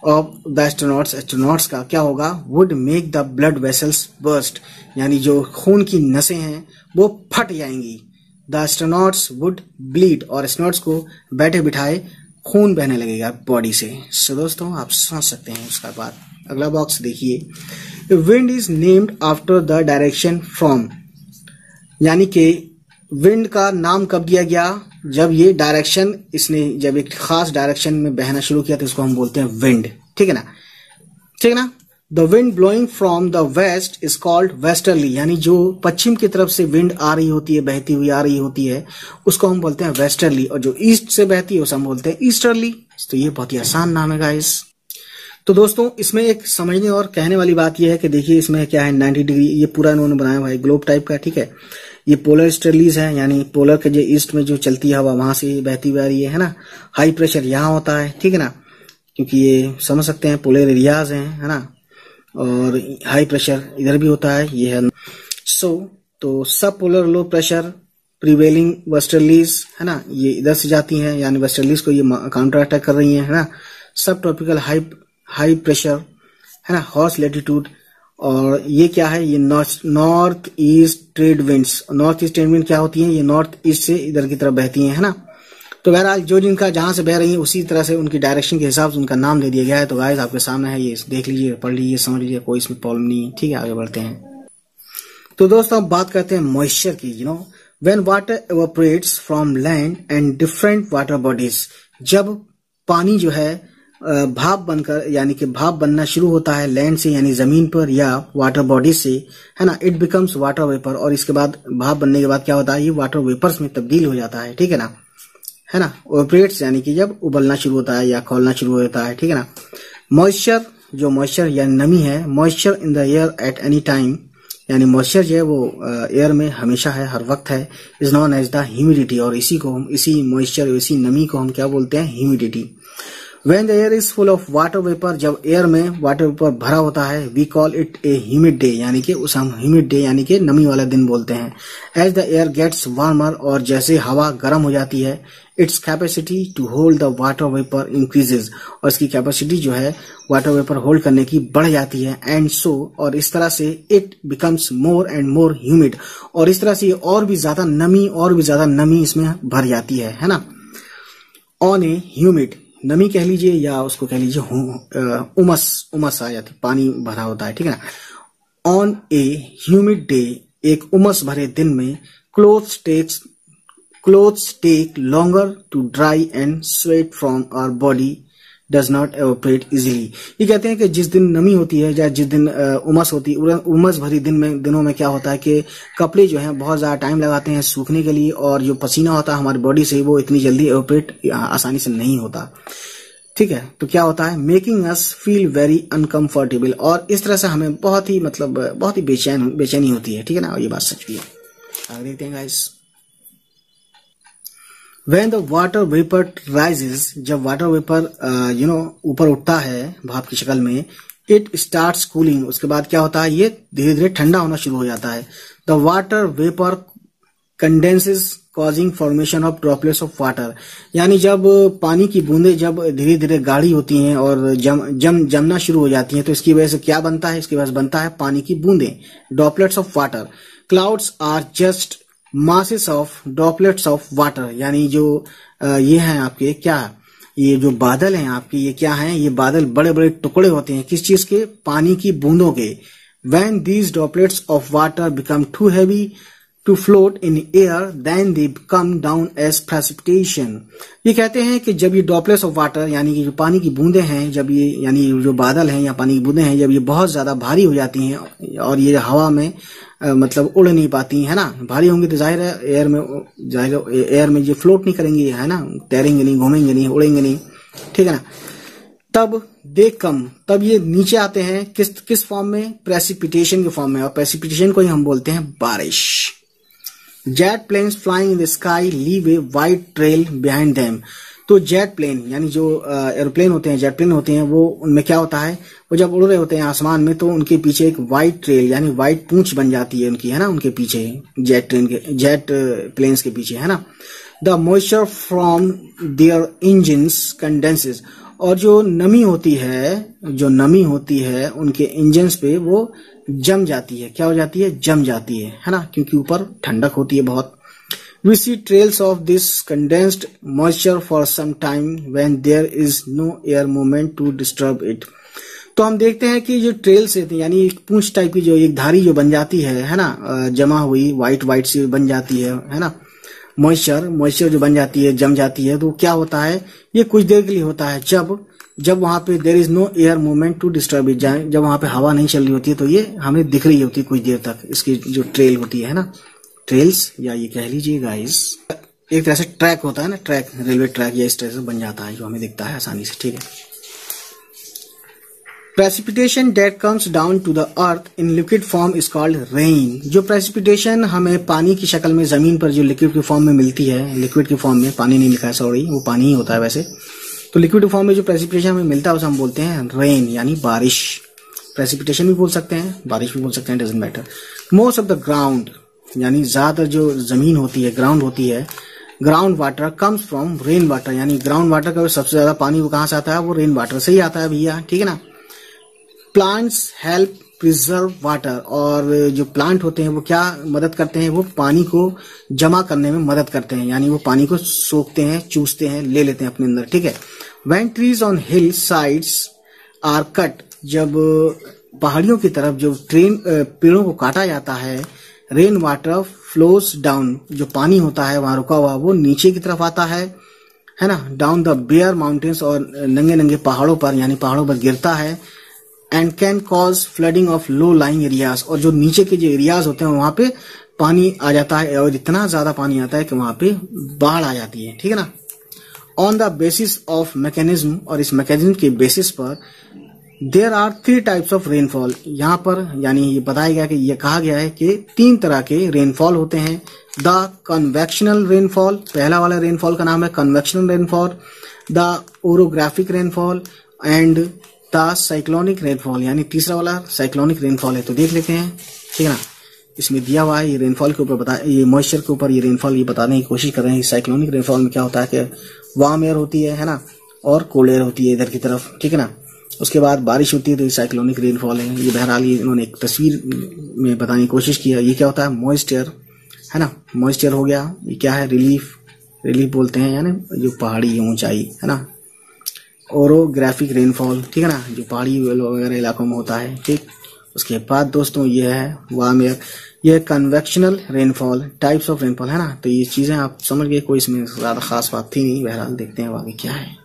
ऑफ द एस्ट्रोनॉट्स का क्या होगा, would make the blood vessels burst, यानी जो खून की नसें हैं वो फट जाएंगी। द एस्ट्रोनॉट्स वुड ब्लीड, और एस्ट्रोनॉट्स को बैठे बिठाए खून बहने लगेगा बॉडी से। सो दोस्तों आप समझ सकते हैं। उसका बाद अगला बॉक्स देखिए, wind is named after the direction from, यानी कि विंड का नाम कब दिया गया, जब ये डायरेक्शन, इसने जब एक खास डायरेक्शन में बहना शुरू किया तो इसको हम बोलते हैं विंड, ठीक है ना, ठीक है ना। The wind blowing from the west is called westerly, यानी जो पश्चिम की तरफ से विंड आ रही होती है, बहती हुई आ रही होती है, उसको हम बोलते हैं वेस्टर्ली, और जो ईस्ट से बहती है उसे हम बोलते हैं ईस्टर्ली। तो ये बहुत ही आसान नाम है गाइस। तो दोस्तों इसमें एक समझने और कहने वाली बात यह है कि देखिए इसमें क्या है, 90 डिग्री, ये पूरा इन्होंने बनाया हुआ है ग्लोब टाइप का, ठीक है। ये पोलर ईस्टर्लीज है, यानी पोलर के जो ईस्ट में जो चलती है हवा वहां से बहती हुई आ रही है ना। हाई प्रेशर यहाँ होता है, ठीक है ना, क्योंकि ये समझ सकते हैं पोलर एरियाज हैं, है ना, और हाई प्रेशर इधर भी होता है, ये है। तो सब polar low pressure prevailing westerlies, है ना, ये इधर से जाती हैं, यानी वेस्टर्लीज को ये काउंटर अटैक कर रही है ना। सब ट्रॉपिकल हाई प्रेशर, है ना, हॉर्स लैटिट्यूड, और ये क्या है, ये north east trade winds. North east trade wind क्या होती है, ये नॉर्थ ईस्ट से इधर की तरफ बहती है ना। तो बहरहाल जो जिनका जहां से बह रही है उसी तरह से उनकी डायरेक्शन के हिसाब से उनका नाम दे दिया गया है। तो गाइस आपके सामने है, ये देख लीजिए, पढ़ लीजिए, समझ लीजिए, कोई इसमें प्रॉब्लम नहीं है। ठीक है, आगे बढ़ते हैं। तो दोस्तों अब बात करते हैं मॉइस्चर की। When water evaporates from land and different water bodies, जब पानी जो है भाप बनकर यानी कि भाप बनना शुरू होता है लैंड से यानी जमीन पर या वाटर बॉडी से, है ना, इट बिकम्स वाटर वेपर। और इसके बाद भाप बनने के बाद क्या होता है, ये वाटर वेपर्स में तब्दील हो जाता है। ठीक है ना, है ना, एवापोरेट्स यानी कि जब उबलना शुरू होता है या खौलना शुरू होता है। ठीक है ना। मॉइस्चर, जो मॉइस्चर यानी नमी है, moisture in the air at any time, यानी मॉइस्चर जो है वो एयर में हमेशा है, हर वक्त है, is known as the humidity. और इसी को हम, इसी मॉइस्चर, इसी नमी को हम क्या बोलते हैं, humidity. When the air is full of water vapor, जब एयर में वाटर वेपर भरा होता है, we call it a humid day, यानी कि उस हम humid day यानी कि नमी वाला दिन बोलते हैं। As the air gets warmer, और जैसे हवा गर्म हो जाती है, its capacity to hold the water vapor increases, और इसकी कैपेसिटी जो है वाटर वेपर होल्ड करने की बढ़ जाती है। And so, और इस तरह से it becomes more and more humid, और इस तरह से और भी ज्यादा नमी इसमें भर जाती है ना। On a humid, नमी कह लीजिए या उसको कह लीजिए उमस आ जाती, पानी भरा होता है। ठीक है ना। ऑन ए ह्यूमिड डे, एक उमस भरे दिन में, clothes take longer to dry and sweat from our body does not evaporate easily. ये कहते हैं कि जिस दिन नमी होती है या जिस दिन उमस भरी दिनों में क्या होता है कि कपड़े जो हैं बहुत ज्यादा टाइम लगाते हैं सूखने के लिए, और जो पसीना होता है हमारी बॉडी से वो इतनी जल्दी एवोपरेट आसानी से नहीं होता। ठीक है, तो क्या होता है, making us feel very uncomfortable, और इस तरह से हमें बहुत ही बेचैनी होती है। ठीक है ना, और ये बात सच भी है। आगे देखते हैं guys. When the water vapor rises, जब वाटर वेपर ऊपर उठता है भाप की शक्ल में, it starts cooling, उसके बाद क्या होता है, ये धीरे धीरे ठंडा होना शुरू हो जाता है। The water vapor condenses causing formation of droplets of water, यानी जब पानी की बूंदें जब धीरे धीरे गाढ़ी होती हैं और जमना शुरू हो जाती हैं, तो इसकी वजह से क्या बनता है, इसकी वजह से बनता है पानी की बूंदें, droplets of water। Clouds are just masses of droplets of water, यानी जो ये हैं आपके क्या, ये जो बादल हैं आपके, ये क्या हैं, ये बादल बड़े बड़े टुकड़े होते हैं, किस चीज के, पानी की बूंदों के। When these droplets of water become too heavy to float in air, then they come down as precipitation। ये कहते हैं कि जब ये ड्रॉपलेट्स ऑफ वाटर यानी कि जो पानी की बूंदें हैं, जब ये यानी जो बादल हैं या पानी की बूंदें हैं, जब ये बहुत ज्यादा भारी हो जाती हैं और ये हवा में मतलब उड़ नहीं पाती है ना, भारी होंगी तो जाहिर है एयर में ये फ्लोट नहीं करेंगी, है ना, तैरेंगे नहीं, घूमेंगे नहीं, उड़ेंगे नहीं। ठीक है ना। तब ये नीचे आते हैं किस फॉर्म में, प्रेसिपिटेशन के फॉर्म में, और प्रेसिपिटेशन को ही हम बोलते हैं बारिश। Jet planes flying in the sky leave a white trail behind them. तो जेट प्लेन यानी जो एरोप्लेन होते हैं, जेट प्लेन होते हैं, वो उनमें क्या होता है, वो जब उड़ रहे होते हैं आसमान में तो उनके पीछे एक वाइट ट्रेल यानी वाइट पूंछ बन जाती है उनकी, है ना, उनके पीछे जेट प्लेन्स के पीछे, है ना। The moisture from their engines condenses, और जो नमी होती है उनके इंजन्स पे वो जम जाती है, क्या हो जाती है, जम जाती है ना, क्योंकि ऊपर ठंडक होती है बहुत। We see trails of this condensed moisture for some time when there is no air movement to disturb it। तो हम देखते हैं कि जो ट्रेल्स यानी एक पूंछ टाइप की जो एक धारी जो बन जाती है ना, जमा हुई वाइट सी बन जाती है ना, मॉइस्चर जो बन जाती है, जम जाती है, तो क्या होता है, ये कुछ देर के लिए होता है, जब वहां पे there is no air movement to disturb it, जब वहां पे हवा नहीं चल रही होती है तो ये हमें दिख रही होती है कुछ देर तक, इसकी जो ट्रेल होती है ना, ट्रेल्स या ये कह लीजिए गाइस एक तरह से ट्रैक होता है ना, ट्रैक, रेलवे ट्रैक, या इस तरह से बन जाता है जो हमें दिखता है आसानी से। ठीक है। Precipitation that comes down to the earth in liquid form is called rain. जो प्रेसिपिटेशन हमें पानी की शक्ल में जमीन पर जो लिक्विड की फॉर्म में मिलती है, लिक्विड की फॉर्म में, पानी नहीं लिखा है सॉरी, वो पानी ही होता है वैसे, तो लिक्विड फॉर्म में जो प्रेसिपिटेशन हमें मिलता है उसे हम बोलते हैं रेन यानी बारिश। प्रेसिपिटेशन भी बोल सकते हैं, बारिश भी बोल सकते हैं, doesn't matter. Most of the ground यानी ज्यादातर जो जमीन होती है, ग्राउंड होती है, ground water comes from rain water, यानी ग्राउंड वाटर का सबसे ज्यादा पानी वो कहां से आता है, वो रेन वाटर से ही आता है भैया। ठीक है ना। प्लांट्स हेल्प प्रिजर्व वाटर, और जो प्लांट होते हैं वो क्या मदद करते हैं, वो पानी को जमा करने में मदद करते हैं, यानी वो पानी को सोखते हैं, चूसते हैं, ले लेते हैं अपने अंदर, ठीक है। When trees on hill sides are cut, जब पहाड़ियों की तरफ जो पेड़ों को काटा जाता है, रेन वाटर फ्लोज डाउन, जो पानी होता है वहां रुका हुआ वो नीचे की तरफ आता है ना, डाउन द बेयर माउंटेन्स, और नंगे नंगे पहाड़ों पर, यानी पहाड़ों पर गिरता है, and can cause flooding of low lying areas, और जो नीचे के जो एरियाज होते हैं वहां पे पानी आ जाता है, और इतना ज्यादा पानी आता है कि वहां पे बाढ़ आ जाती है, ठीक है ना। On the basis of mechanism, और इस मैकेनिज्म के बेसिस पर there are 3 types of rainfall, यहाँ पर यानी ये बताया गया कि ये कहा गया है कि 3 तरह के रेनफॉल होते हैं। द कन्वेक्शनल रेनफॉल, पहला वाला रेनफॉल का नाम है convectional rainfall, the orographic rainfall and the cyclonic rainfall, यानी तीसरा वाला साइक्लोनिक रेनफॉल है। तो देख लेते हैं, ठीक है ना। इसमें दिया हुआ है ये रेनफॉल के ऊपर ये मॉइस्चर के ऊपर ये रेनफॉल ये बताने की कोशिश कर रहे हैं। साइक्लोनिक रेनफॉल में क्या होता है कि वार्म एयर होती है ना, और कोल्ड एयर होती है इधर की तरफ, ठीक है ना। उसके बाद बारिश होती है तो ये साइक्लोनिक रेनफॉल है। ये बहरहाल ये इन्होंने एक तस्वीर में बताने की कोशिश की है। ये क्या होता है, मॉइस्ट एयर है ना, मॉइस्ट एयर हो गया। ये क्या है, रिलीफ बोलते हैं, यानी जो पहाड़ी ऊंचाई है ना। ओरोग्राफिक रेनफॉल, ठीक है ना, जो पहाड़ी वगैरह इलाकों में होता है, ठीक। उसके बाद दोस्तों ये है वार्म एयर, ये convectional rainfall, types of rainfall है ना। तो ये चीजें आप समझ गए, कोई इसमें ज्यादा खास बात थी नहीं। बहरहाल देखते हैं आगे क्या है।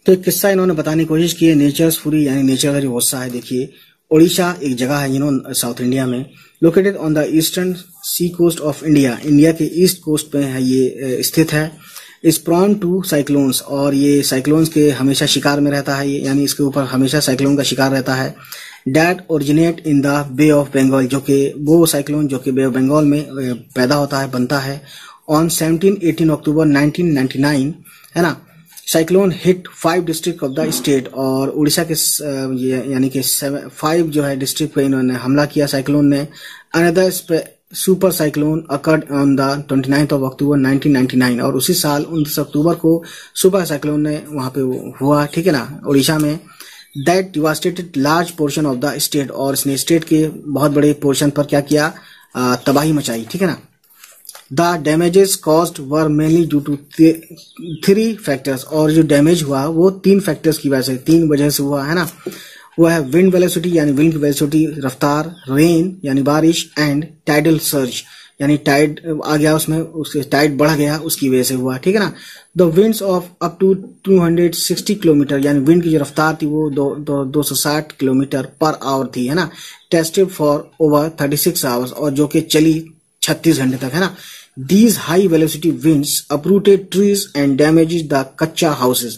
तो एक किस्सा इन्होंने बताने की कोशिश की है, नेचर्स फुरी, यानी नेचर का जो गुस्सा है। देखिए, ओडिशा एक जगह है साउथ इंडिया में, located on the eastern sea coast of India, India के ईस्ट कोस्ट पे है ये स्थित है। इज प्रॉन टू साइक्लोन्स, और ये साइक्लोन्स के हमेशा शिकार में रहता है, यानी इसके ऊपर हमेशा साइक्लोन का शिकार रहता है। That originate in the bay of Bengal, जो कि वो साइक्लोन जो कि बे ऑफ बंगाल में पैदा होता है, बनता है। ऑन 17-18 अक्टूबर 1999 है ना। Cyclone hit 5 district of the state, और उड़ीसा के यानी कि 5 जो है डिस्ट्रिक्ट पे इन्होंने हमला किया साइक्लोन ने। Another super cyclone occurred on the 29th of October 1999, और उसी साल 29 अक्टूबर को सुपर साइक्लोन ने वहां पे हुआ, ठीक है ना, उड़ीसा में। That devastated large portion of the state, और इसने स्टेट के बहुत बड़े पोर्शन पर क्या किया, तबाही मचाई, ठीक है ना। The damages caused were mainly due to 3 factors, और जो डैमेज हुआ वो 3 फैक्टर्स की वजह से, 3 वजह से हुआ है ना। वो है विंड वेलोसिटी, यानी विंड की वेलोसिटी, रफ्तार, रेन यानी बारिश, एंड टाइडल सर्ज, यानी टाइड आ गया उसमें, उसके टाइड बढ़ गया, उसकी वजह से हुआ, ठीक है ना। The winds of up to 260 kilometre, यानी विंड की जो रफ्तार थी वो 260 किलोमीटर पर आवर थी, है ना। टेस्टेड फॉर ओवर 36 आवर्स, और जो कि चली 36 घंटे तक, है ना। These high velocity winds uprooted trees and damaged the कच्चा houses,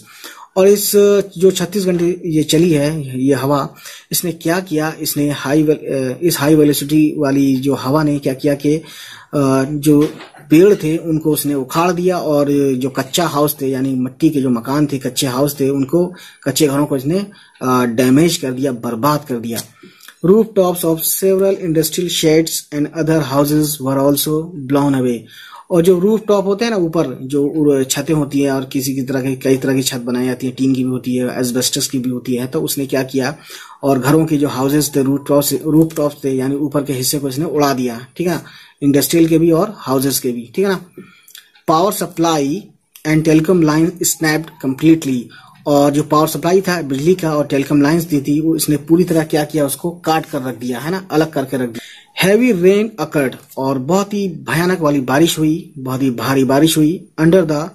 और इस जो 36 घंटे ये चली है ये हवा, इसने क्या किया, इसने इस हाई वेलोसिटी वाली जो हवा ने क्या किया कि जो पेड़ थे उनको उसने उखाड़ दिया, और जो कच्चा हाउस थे, यानी मिट्टी के जो मकान थे, कच्चे हाउस थे, उनको, कच्चे घरों को इसने डैमेज कर दिया, बर्बाद कर दिया। Rooftops of several industrial sheds and other houses were also blown away, और जो रूफ टॉप होते हैं ना, ऊपर जो छतें होती है, और किसी की तरह की कई तरह की छत बनाई जाती है, टीन की भी होती है, एस्बेस्टस की भी होती है। तो उसने क्या किया, और घरों के जो हाउसेस थे, रूफ टॉप्स थे, यानी ऊपर के हिस्से को इसने उड़ा दिया, ठीक है ना, इंडस्ट्रियल के भी और हाउसेस के भी, ठीक है ना। Power supply and telecom line snapped completely, और जो पावर सप्लाई था बिजली का और टेलीकॉम लाइंस दी थी वो इसने पूरी तरह क्या किया, उसको काट कर रख दिया, है ना, अलग करके रख दिया। हैवी रेन अकर्ड, और बहुत ही भयानक वाली बारिश हुई, बहुत ही भारी बारिश हुई। Under the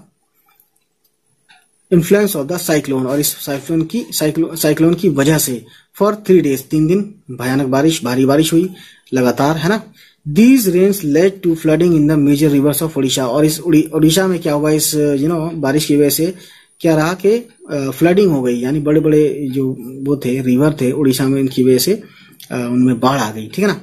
influence of the cyclone, और इस साइक्लोन की वजह से फॉर 3 days 3 दिन भयानक बारिश, भारी बारिश हुई लगातार, है ना। These rains led to flooding in the major rivers of Odisha, और इस उड़ीसा में क्या हुआ, इस बारिश की वजह से क्या रहा कि फ्लडिंग हो गई, यानी बड़े बड़े जो वो थे रिवर थे उड़ीसा में, इनकी वजह से उनमें बाढ़ आ गई, ठीक है ना।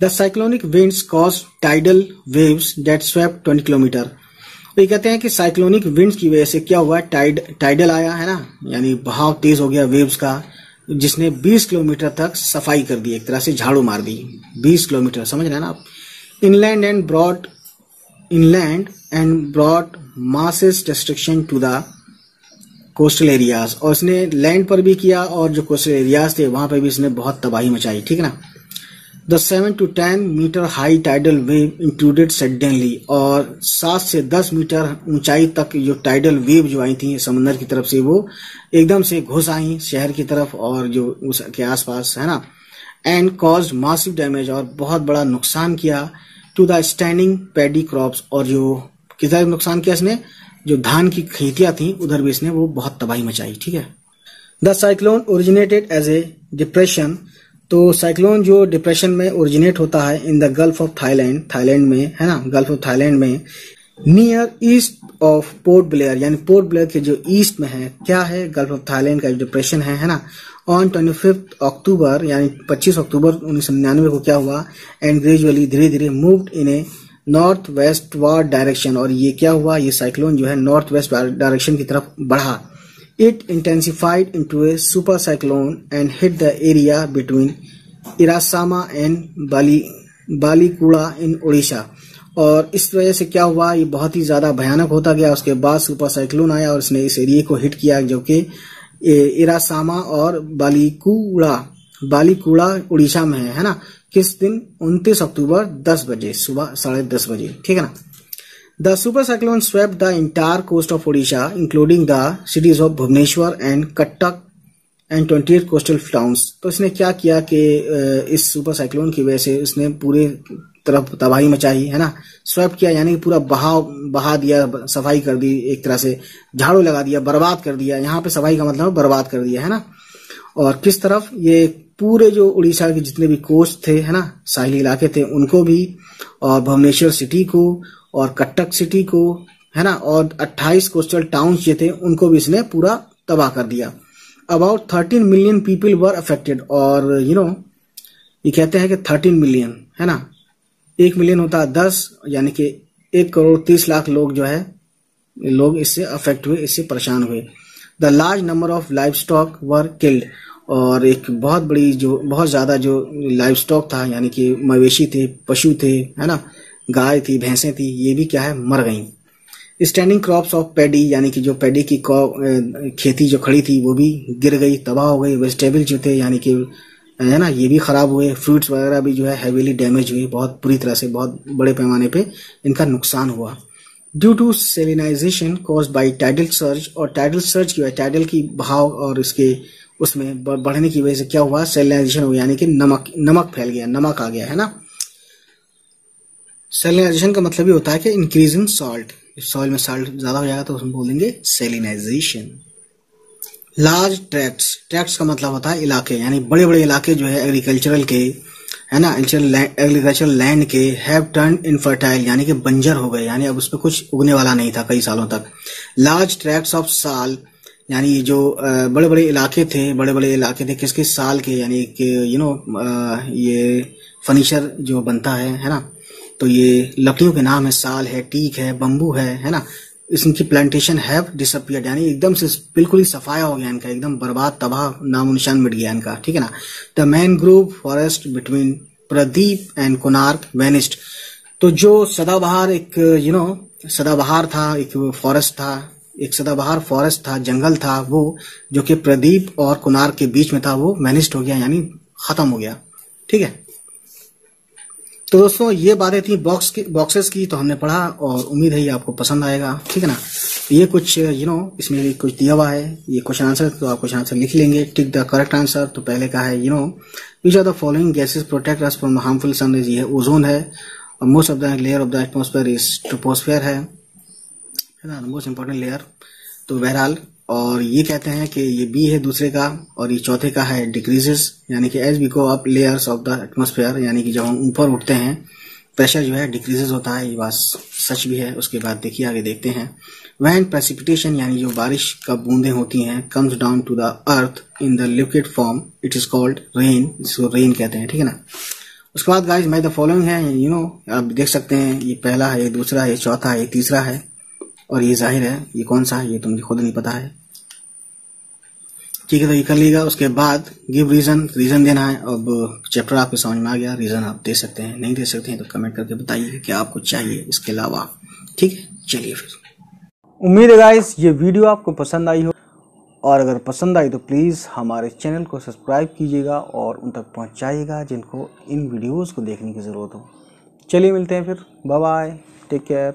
The cyclonic winds cause tidal waves that swept 20 kilometre, तो ये कहते हैं कि साइक्लोनिक विंड्स की वजह से क्या हुआ, टाइडल आया, है ना, यानी बहाव तेज हो गया वेव्स का, जिसने 20 किलोमीटर तक सफाई कर दी, एक तरह से झाड़ू मार दी, 20 किलोमीटर, समझ रहे हैं ना आप। Inland and broad masses destruction to the coastal areas, और इसने लैंड पर भी किया और जो कोस्टल एरियाज थे वहां पर भी इसने बहुत तबाही मचाई, ठीक है ना। The 7 to 10 metre high tidal wave intruded suddenly, और 7 से 10 मीटर ऊंचाई तक जो टाइडल वेव जो आई थी समंदर की तरफ से वो एकदम से घुस आई शहर की तरफ और जो उसके आसपास है ना। एंड कॉज्ड मासिव डैमेज, और बहुत बड़ा नुकसान किया to the standing paddy crops, और जो किधर नुकसान किया इसने, जो धान की खेतियां थी उधर भी इसने वो बहुत तबाही मचाई, ठीक है। The cyclone originated as a depression, तो साइक्लोन जो डिप्रेशन में ओरिजिनेट होता है in the gulf of Thailand, Thailand में है ना, गल्फ ऑफ थाईलैंड में, near east of Port Blair, यानी पोर्ट ब्लेयर के जो ईस्ट में है, क्या है, गल्फ ऑफ थाईलैंड का जो डिप्रेशन है ना। ऑन 25 अक्टूबर यानी 25 अक्टूबर 1999 को क्या हुआ, एंड ग्रेजुअली धीरे धीरे moved in A north west ward direction, और ये क्या हुआ, ये साइक्लोन जो है नॉर्थ वेस्ट डायरेक्शन की तरफ बढ़ा। It intensified into a super cyclone and hit the area between Irasama and बालीकुड़ा in Odisha, और इस वजह से क्या हुआ, ये बहुत ही ज्यादा भयानक होता गया। उसके बाद सुपर साइक्लोन आया और इसने इस एरिया को हिट किया जो कि इरासामा और बालीकुड़ा उड़ीसा में है ना। किस दिन, 29 अक्टूबर 10 बजे, सुबह 10:30 बजे, ठीक है ना। The super cyclone swept the entire coast of Odisha, including the cities of Bhubaneswar and Cuttack and 28 coastal towns. तो इसने क्या किया कि इस सुपर साइक्लोन की वजह से इसने पूरे तरफ तबाही मचाई है ना। स्वेप्ट किया यानी पूरा बहा दिया, सफाई कर दी, एक तरह से झाड़ू लगा दिया, बर्बाद कर दिया। यहाँ पे सफाई का मतलब बर्बाद कर दिया है ना। और किस तरफ, ये पूरे जो उड़ीसा के जितने भी कोस्ट थे है ना, साहिली इलाके थे उनको भी, और भुवनेश्वर सिटी को और कटक सिटी को है ना, और 28 कोस्टल टाउन्स जो थे उनको भी इसने पूरा तबाह कर दिया। About 13 million people were affected, और ये कहते हैं कि 13 मिलियन है ना, 1 मिलियन होता है 10, यानी कि 1,30,00,000 लोग जो है लोग इससे अफेक्ट हुए, इससे परेशान हुए। The large number of live stock were killed, और एक बहुत ज्यादा जो लाइव स्टॉक था यानी कि मवेशी थे, पशु थे है ना, गाय थी, भैंसें थी, ये भी क्या है, मर गईं। स्टैंडिंग क्रॉप्स ऑफ पैडी, यानी कि जो पैडी की खेती जो खड़ी थी वो भी गिर गई, तबाह हो गई। वेजिटेबल जो थे यानी कि है ना, ये भी खराब हुए। फ्रूट्स वगैरह भी जो है हैवीली डैमेज हुए, बहुत बुरी तरह से, बहुत बड़े पैमाने पे इनका नुकसान हुआ। Due to salinization caused by tidal surge, और टाइडल सर्ज की वजह, टाइडल की बहाव और इसके उसमें बढ़ने की वजह से क्या हुआ, सेलिनाइजेशन हुआ, यानी कि नमक फैल गया, नमक आ गया है ना। सेलिनाइजेशन का मतलब ये होता है कि इंक्रीज इन सॉल्ट, सॉइल में सॉल्ट ज्यादा हो जाएगा तो उसमें बोलेंगे सेलिनाइजेशन। लार्ज ट्रैक्ट्स का मतलब होता है इलाके, यानी बड़े बड़े इलाके जो है एग्रीकल्चरल के है ना, एग्रीकल्चरल लैंड के हैव टर्न इनफर्टाइल, यानी कि बंजर हो गए, यानी अब उस पर कुछ उगने वाला नहीं था कई सालों तक। लार्ज ट्रैक्ट्स ऑफ साल, यानी जो बड़े बड़े इलाके थे किसके, साल के, यानी कि ये फर्नीचर जो बनता है ना, तो ये लकड़ियों के नाम है, साल है, टीक है, बम्बू है ना। इनकी प्लांटेशन हैव डिसअपियर्ड, यानी एकदम से बिल्कुल ही सफाया हो गया इनका, एकदम बर्बाद, तबाह, नामो निशान मिट गया इनका, ठीक है ना। The mangrove forest between Pradeep and Konark vanished, तो जो सदाबहार एक सदाबहार था, एक फॉरेस्ट था, एक सदाबहार फॉरेस्ट था, जंगल था, वो जो कि प्रदीप और कोणार्क के बीच में था, वो वेनिस्ड हो गया, यानी खत्म हो गया, ठीक है। तो दोस्तों ये बातें थी बॉक्सेस की, तो हमने पढ़ा और उम्मीद है ये आपको पसंद आएगा, ठीक है ना। ये कुछ इसमें कुछ दिया हुआ है, ये क्वेश्चन आंसर, तो आप क्वेश्चन आंसर लिख लेंगे, टिक द करेक्ट आंसर। तो पहले का है which are the following gases protect us from harmful sunrays, ये ओजोन है, और most of the layer of the atmosphere is troposphere है ना, मोस्ट इंपॉर्टेंट लेयर। तो बहरहाल, और ये कहते हैं कि ये बी है दूसरे का, और ये चौथे का है डिक्रीजेस, यानी कि as we go up layers of the atmosphere, यानी कि जब हम ऊपर उठते हैं प्रेशर जो है डिक्रीजेस होता है, ये बात सच भी है। उसके बाद देखिए आगे देखते हैं, व्हेन प्रेसिपिटेशन, यानी जो बारिश का बूंदें होती हैं, comes down to the earth in the liquid form, it is called rain, जिसको रेन कहते हैं, ठीक है ना। उसके बाद गाइस मैं द फॉलोइंग है, आप देख सकते हैं, ये पहला है, ये दूसरा है, ये चौथा है, ये तीसरा है, और ये जाहिर है ये कौन सा है, ये तो मुझे खुद नहीं पता है, ठीक है। तो ये कर लीजिएगा। उसके बाद गिव रीजन देना है। अब चैप्टर आपको समझ में आ गया, रीजन आप दे सकते हैं, नहीं दे सकते हैं तो कमेंट करके बताइए कि आपको चाहिए इसके अलावा, ठीक है। चलिए फिर, उम्मीद है गाइस ये वीडियो आपको पसंद आई हो, और अगर पसंद आई तो प्लीज़ हमारे चैनल को सब्सक्राइब कीजिएगा और उन तक पहुंचाइएगा जिनको इन वीडियोस को देखने की ज़रूरत हो। चलिए मिलते हैं फिर, बाय बाय, टेक केयर।